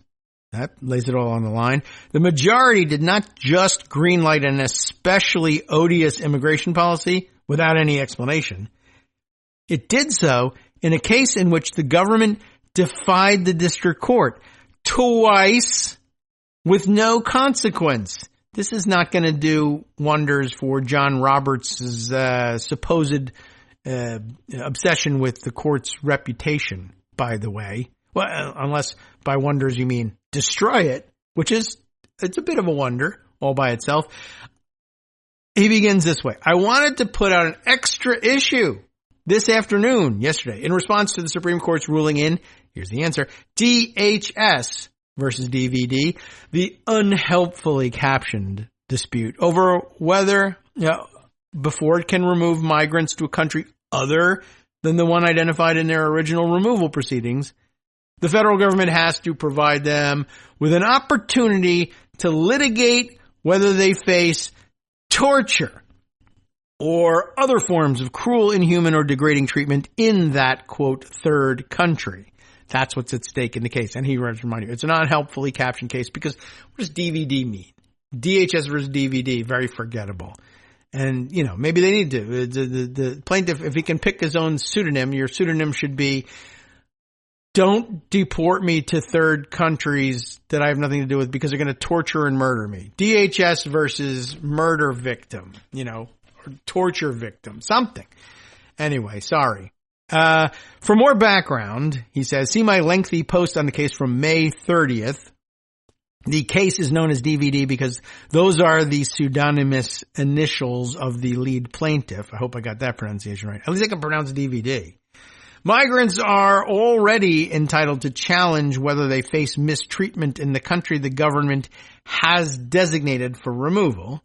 S2: That lays it all on the line. The majority did not just greenlight an especially odious immigration policy without any explanation. It did so in a case in which the government defied the district court twice with no consequence. This is not going to do wonders for John Roberts' supposed obsession with the court's reputation, by the way. Well, unless by wonders you mean destroy it, which it's a bit of a wonder all by itself. He begins this way. I wanted to put out an extra issue yesterday, in response to the Supreme Court's ruling in, here's the answer, DHS versus D.V.D, the unhelpfully captioned dispute over whether, before it can remove migrants to a country other than the one identified in their original removal proceedings, the federal government has to provide them with an opportunity to litigate whether they face torture or other forms of cruel, inhuman, or degrading treatment in that, quote, third country. That's what's at stake in the case. And he reminded you, it's an unhelpfully captioned case because what does DVD mean? DHS versus DVD, very forgettable. And, maybe they need to. The plaintiff, if he can pick his own pseudonym, your pseudonym should be, don't deport me to third countries that I have nothing to do with because they're going to torture and murder me. DHS versus murder victim, or torture victim, something. Anyway, sorry. For more background, he says, see my lengthy post on the case from May 30th. The case is known as DVD because those are the pseudonymous initials of the lead plaintiff. I hope I got that pronunciation right. At least I can pronounce DVD. Migrants are already entitled to challenge whether they face mistreatment in the country the government has designated for removal.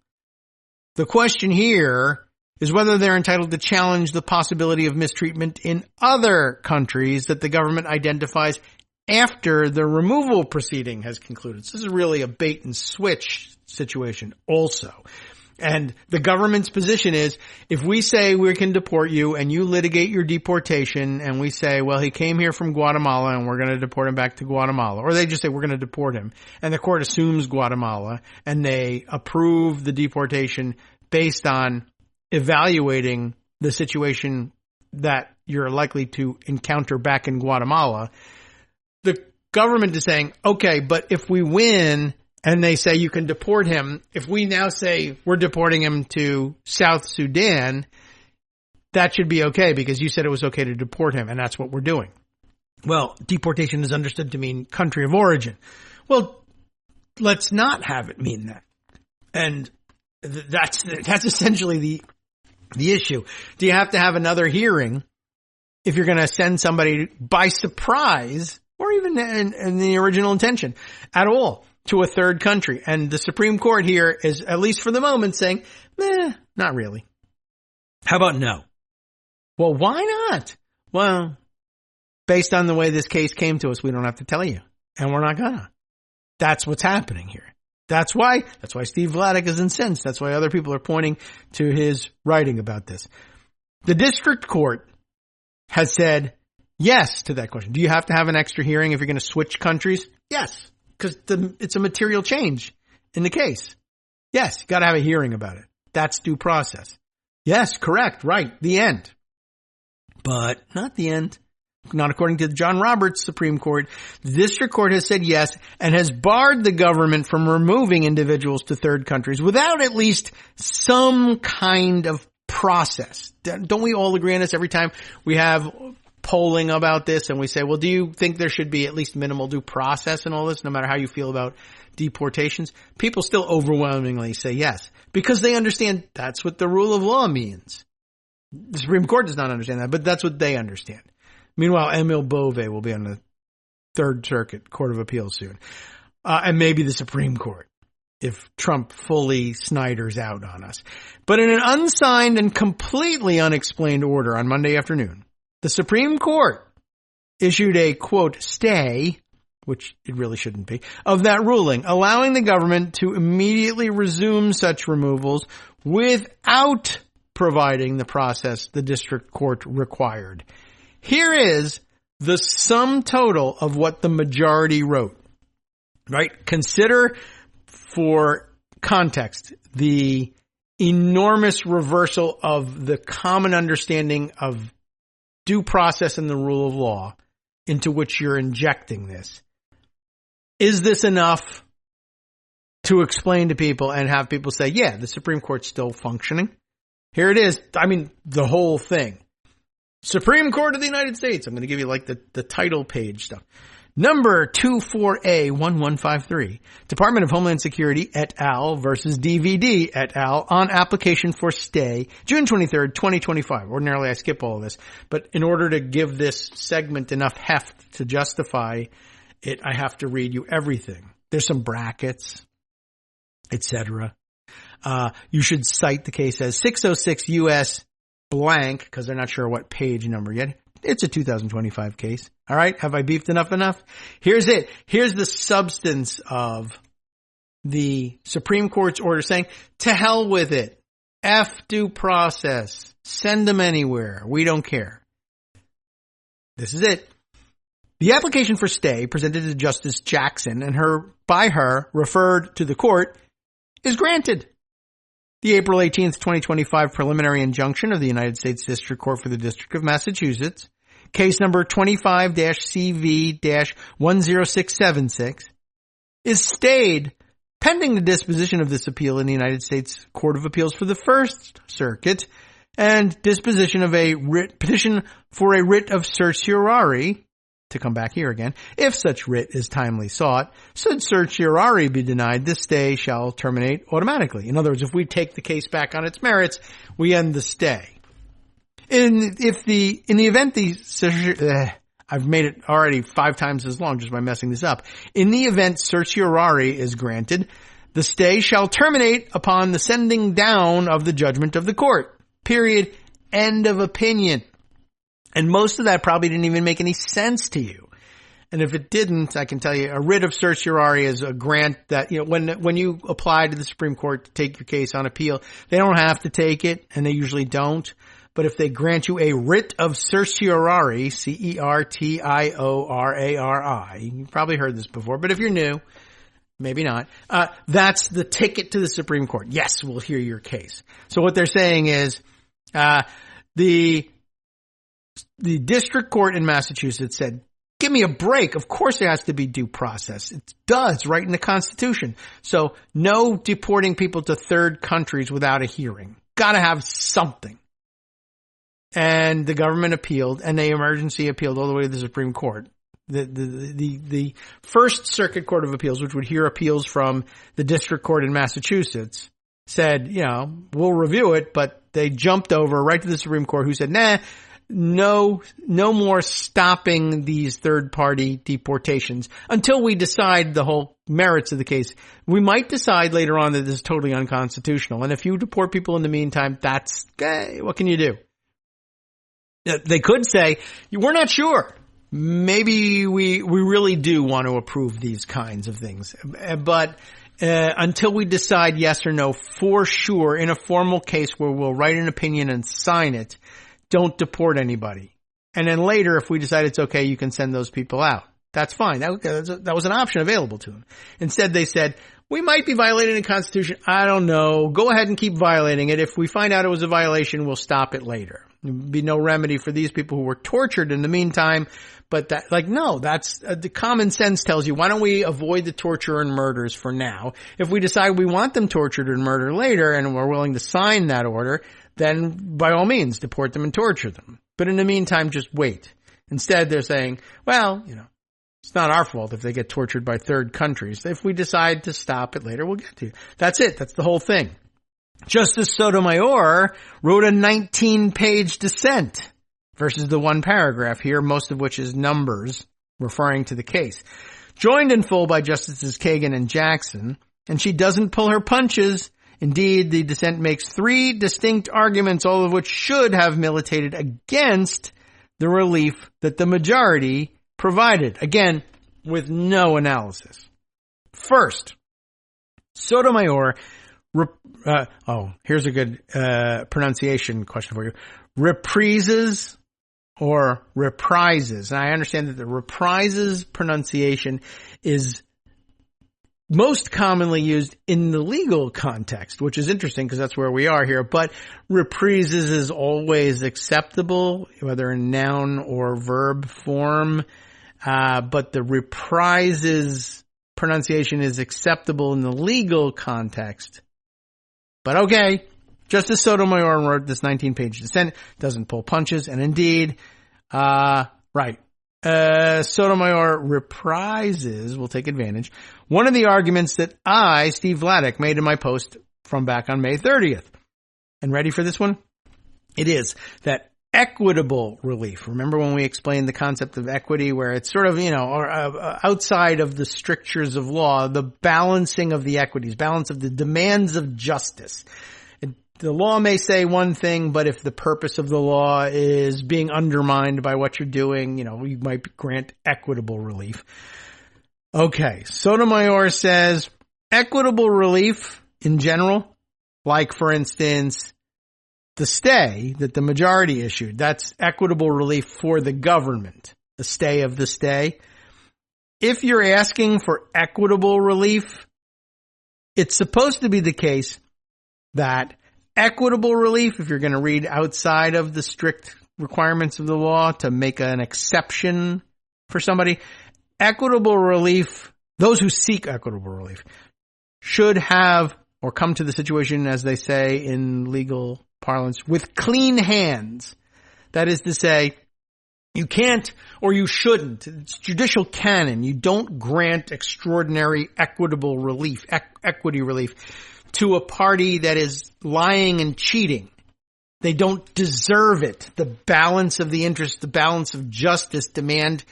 S2: The question here is whether they're entitled to challenge the possibility of mistreatment in other countries that the government identifies after the removal proceeding has concluded. So this is really a bait and switch situation also. And the government's position is, if we say we can deport you and you litigate your deportation and we say, well, he came here from Guatemala and we're going to deport him back to Guatemala, or they just say we're going to deport him and the court assumes Guatemala and they approve the deportation based on evaluating the situation that you're likely to encounter back in Guatemala, the government is saying, okay, but if we win and they say you can deport him, if we now say we're deporting him to South Sudan, that should be okay because you said it was okay to deport him, and that's what we're doing. Well, deportation is understood to mean country of origin. Well, let's not have it mean that. And that's essentially the issue. Do you have to have another hearing if you're going to send somebody by surprise or even in the original intention at all to a third country? And the Supreme Court here is, at least for the moment, saying, not really. How about no? Well, why not? Well, based on the way this case came to us, we don't have to tell you. And we're not gonna. That's what's happening here. That's why Steve Vladeck is incensed. That's why other people are pointing to his writing about this. The district court has said yes to that question. Do you have to have an extra hearing if you're going to switch countries? Yes, because it's a material change in the case. Yes, you got to have a hearing about it. That's due process. Yes, correct, right, the end. But not the end. Not according to the John Roberts Supreme Court. The district court has said yes and has barred the government from removing individuals to third countries without at least some kind of process. Don't we all agree on this every time we have polling about this and we say, well, do you think there should be at least minimal due process and all this, no matter how you feel about deportations? People still overwhelmingly say yes because they understand that's what the rule of law means. The Supreme Court does not understand that, but that's what they understand. Meanwhile, Emile Bové will be on the Third Circuit Court of Appeals soon. And maybe the Supreme Court, if Trump fully Snyders out on us. But in an unsigned and completely unexplained order on Monday afternoon, the Supreme Court issued a, quote, stay, which it really shouldn't be, of that ruling, allowing the government to immediately resume such removals without providing the process the district court required. Here is the sum total of what the majority wrote, right? Consider, for context, the enormous reversal of the common understanding of due process and the rule of law into which you're injecting this. Is this enough to explain to people and have people say, yeah, the Supreme Court's still functioning. Here it is. I mean, the whole thing. Supreme Court of the United States. I'm going to give you like the title page stuff. Number 24A1153. Department of Homeland Security et al. Versus D.V.D. et al. On application for stay, June 23rd, 2025. Ordinarily, I skip all of this, but in order to give this segment enough heft to justify it, I have to read you everything. There's some brackets, etc. You should cite the case as 606 U.S. blank, because they're not sure what page number yet. It's a 2025 case. All right. Have I beefed enough? Here's it. Here's the substance of the Supreme Court's order saying, to hell with it. F due process. Send them anywhere. We don't care. This is it. The application for stay presented to Justice Jackson and by her referred to the court is granted. The April 18th, 2025 preliminary injunction of the United States District Court for the District of Massachusetts, case number 25-CV-10676, is stayed pending the disposition of this appeal in the United States Court of Appeals for the First Circuit and disposition of a petition for a writ of certiorari, to come back here again. If such writ is timely sought, should certiorari be denied, this stay shall terminate automatically. In other words, if we take the case back on its merits, we end the stay. In the event I've made it already 5 times as long just by messing this up. In the event certiorari is granted, the stay shall terminate upon the sending down of the judgment of the court. Period. End of opinion. And most of that probably didn't even make any sense to you. And if it didn't, I can tell you a writ of certiorari is a grant that, when you apply to the Supreme Court to take your case on appeal, they don't have to take it, and they usually don't. But if they grant you a writ of certiorari, certiorari, you've probably heard this before, but if you're new, maybe not, that's the ticket to the Supreme Court. Yes, we'll hear your case. So what they're saying is, the district court in Massachusetts said, give me a break. Of course there has to be due process. It does, right in the Constitution. So no deporting people to third countries without a hearing. Gotta have something. And the government appealed, and they emergency appealed all the way to the Supreme Court. The First Circuit Court of Appeals, which would hear appeals from the district court in Massachusetts, said, we'll review it, but they jumped over right to the Supreme Court, who said, no more stopping these third-party deportations until we decide the whole merits of the case. We might decide later on that this is totally unconstitutional. And if you deport people in the meantime, that's, what can you do? They could say, we're not sure. Maybe we really do want to approve these kinds of things. But until we decide yes or no for sure in a formal case where we'll write an opinion and sign it, don't deport anybody. And then later, if we decide it's okay, you can send those people out. That's fine. That was an option available to them. Instead, they said, we might be violating the Constitution. I don't know. Go ahead and keep violating it. If we find out it was a violation, we'll stop it later. There'll be no remedy for these people who were tortured in the meantime. But that's the common sense tells you, why don't we avoid the torture and murders for now? If we decide we want them tortured and murdered later and we're willing to sign that order, then by all means, deport them and torture them. But in the meantime, just wait. Instead, they're saying, it's not our fault if they get tortured by third countries. If we decide to stop it later, we'll get to you. That's it. That's the whole thing. Justice Sotomayor wrote a 19-page dissent versus the one paragraph here, most of which is numbers referring to the case. Joined in full by Justices Kagan and Jackson, and she doesn't pull her punches. Indeed, the dissent makes 3 distinct arguments, all of which should have militated against the relief that the majority provided. Again, with no analysis. First, Sotomayor, here's a good pronunciation question for you. Reprises or reprises. And I understand that the reprises pronunciation is most commonly used in the legal context, which is interesting because that's where we are here. But reprises is always acceptable, whether in noun or verb form. But the reprises pronunciation is acceptable in the legal context. But okay, Justice Sotomayor wrote this 19-page dissent, doesn't pull punches, and indeed, Sotomayor reprises, will take advantage, one of the arguments that I, Steve Vladeck, made in my post from back on May 30th. And ready for this one? It is that equitable relief. Remember when we explained the concept of equity, where it's sort of, outside of the strictures of law, the balancing of the equities, balance of the demands of justice. The law may say one thing, but if the purpose of the law is being undermined by what you're doing, you might grant equitable relief. Okay, Sotomayor says equitable relief in general, like for instance, the stay that the majority issued, that's equitable relief for the government, the stay of the stay. If you're asking for equitable relief, it's supposed to be the case that equitable relief, if you're going to read outside of the strict requirements of the law to make an exception for somebody, equitable relief, those who seek equitable relief should have or come to the situation, as they say in legal parlance, with clean hands. That is to say, you can't or you shouldn't. It's judicial canon. You don't grant extraordinary equitable relief, equity relief to a party that is lying and cheating. They don't deserve it. The balance of the interest, the balance of justice demand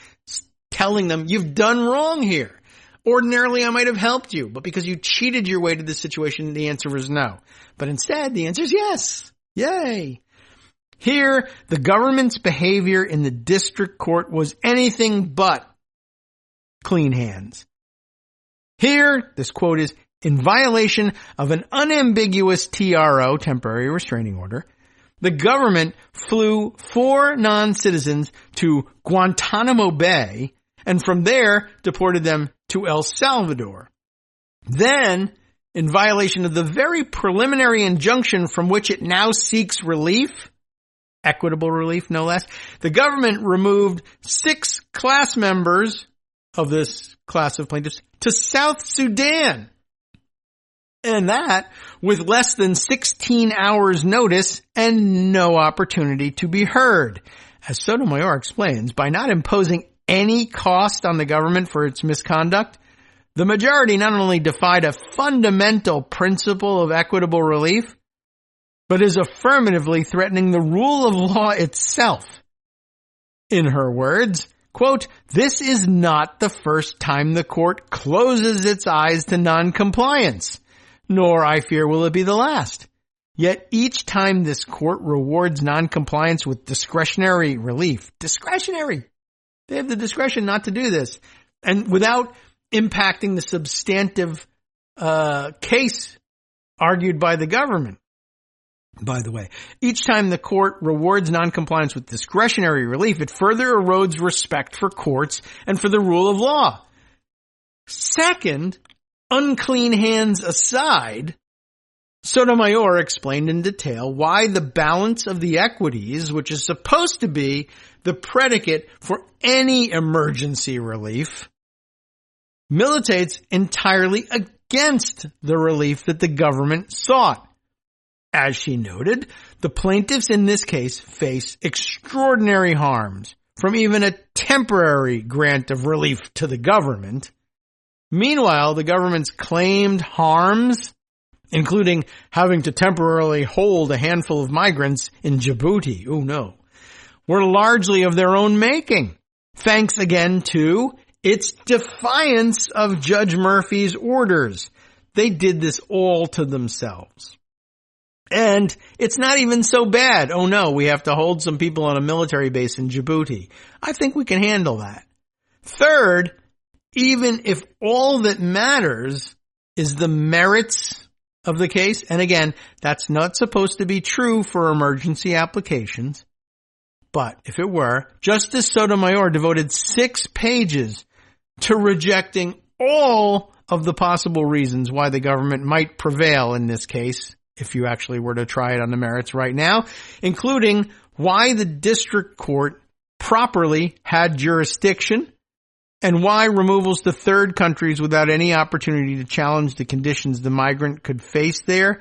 S2: telling them you've done wrong here. Ordinarily, I might have helped you, but because you cheated your way to this situation, the answer was no. But instead, the answer is yes. Yay. Here, the government's behavior in the district court was anything but clean hands. Here, this quote is, in violation of an unambiguous TRO, temporary restraining order, the government flew 4 non-citizens to Guantanamo Bay and from there deported them to El Salvador. Then, in violation of the very preliminary injunction from which it now seeks relief, equitable relief no less, the government removed 6 class members of this class of plaintiffs to South Sudan. And that with less than 16 hours notice and no opportunity to be heard. As Sotomayor explains, by not imposing any cost on the government for its misconduct, the majority not only defied a fundamental principle of equitable relief, but is affirmatively threatening the rule of law itself. In her words, quote, this is not the first time the court closes its eyes to noncompliance, nor, I fear, will it be the last. Yet each time this court rewards noncompliance with discretionary relief, discretionary, they have the discretion not to do this, and without impacting the substantive case argued by the government. By the way, each time the court rewards noncompliance with discretionary relief, it further erodes respect for courts and for the rule of law. Second, unclean hands aside, Sotomayor explained in detail why the balance of the equities, which is supposed to be the predicate for any emergency relief, militates entirely against the relief that the government sought. As she noted, the plaintiffs in this case face extraordinary harms from even a temporary grant of relief to the government. Meanwhile, the government's claimed harms, including having to temporarily hold a handful of migrants in Djibouti, were largely of their own making, thanks again to its defiance of Judge Murphy's orders. They did this all to themselves. And it's not even so bad. Oh no, we have to hold some people on a military base in Djibouti. I think we can handle that. Third, even if all that matters is the merits of the case, and again, that's not supposed to be true for emergency applications, but if it were, Justice Sotomayor devoted 6 pages to rejecting all of the possible reasons why the government might prevail in this case, if you actually were to try it on the merits right now, including why the district court properly had jurisdiction and why removals to third countries without any opportunity to challenge the conditions the migrant could face there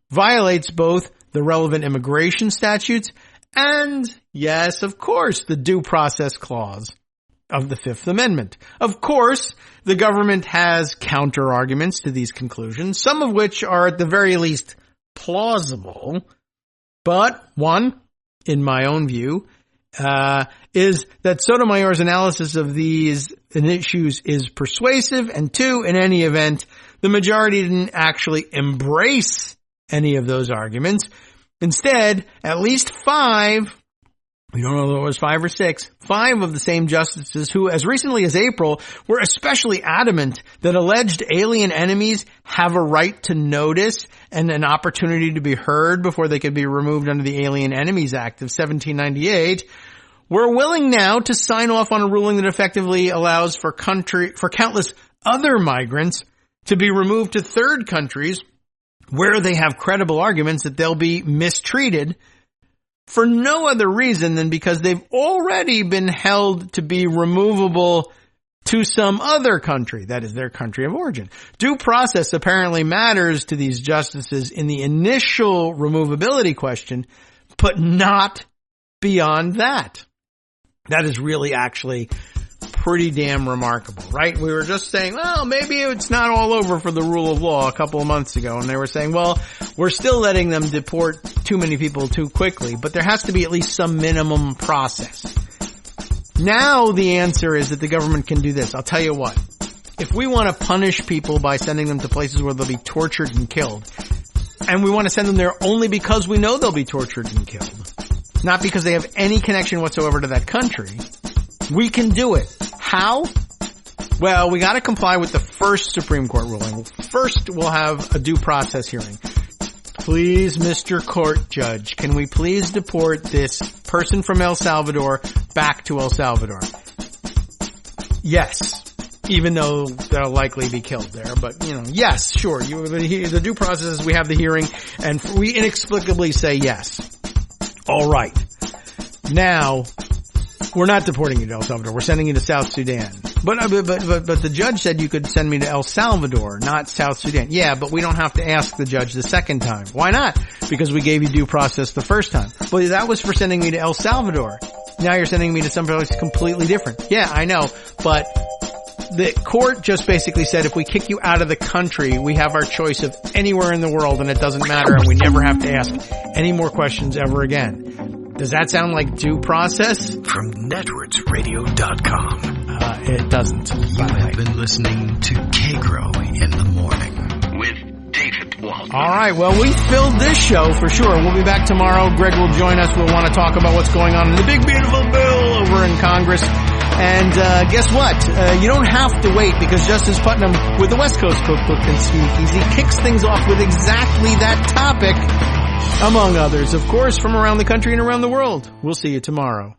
S2: violates both the relevant immigration statutes and, yes, of course, the due process clause of the Fifth Amendment. Of course, the government has counter-arguments to these conclusions, some of which are at the very least plausible. But one, in my own view, is that Sotomayor's analysis of these issues is persuasive, and two, in any event, the majority didn't actually embrace any of those arguments. Instead, at least five, we don't know whether it was 5 or 6, 5 of the same justices who, as recently as April, were especially adamant that alleged alien enemies have a right to notice and an opportunity to be heard before they could be removed under the Alien Enemies Act of 1798, were willing now to sign off on a ruling that effectively allows for countless other migrants to be removed to third countries where they have credible arguments that they'll be mistreated for no other reason than because they've already been held to be removable to some other country, that is their country of origin. Due process apparently matters to these justices in the initial removability question, but not beyond that. That is really actually pretty damn remarkable, right? We were just saying, well, maybe it's not all over for the rule of law a couple of months ago. And they were saying, well, we're still letting them deport too many people too quickly, but there has to be at least some minimum process. Now the answer is that the government can do this. I'll tell you what. If we want to punish people by sending them to places where they'll be tortured and killed, and we want to send them there only because we know they'll be tortured and killed, not because they have any connection whatsoever to that country, we can do it. How? Well, we got to comply with the first Supreme Court ruling. First, we'll have a due process hearing. Please, Mr. Court Judge, can we please deport this person from El Salvador back to El Salvador? Yes, even though they'll likely be killed there. But, yes, sure. The due process is we have the hearing, and we inexplicably say yes. All right. Now, we're not deporting you to El Salvador. We're sending you to South Sudan. But the judge said you could send me to El Salvador, not South Sudan. Yeah, but we don't have to ask the judge the second time. Why not? Because we gave you due process the first time. Well, that was for sending me to El Salvador. Now you're sending me to someplace completely different. Yeah, I know. But the court just basically said if we kick you out of the country, we have our choice of anywhere in the world and it doesn't matter and we never have to ask any more questions ever again. Does that sound like due process?
S1: From networksradio.com.
S2: It doesn't.
S1: You have been listening to Kagro in the Morning with David Waldman.
S2: All right, well, we filled this show for sure. We'll be back tomorrow. Greg will join us. We'll want to talk about what's going on in the big, beautiful bill over in Congress. And guess what? You don't have to wait because Justice Putnam with the West Coast Cookbook and Speakeasy kicks things off with exactly that topic, among others, of course, from around the country and around the world. We'll see you tomorrow.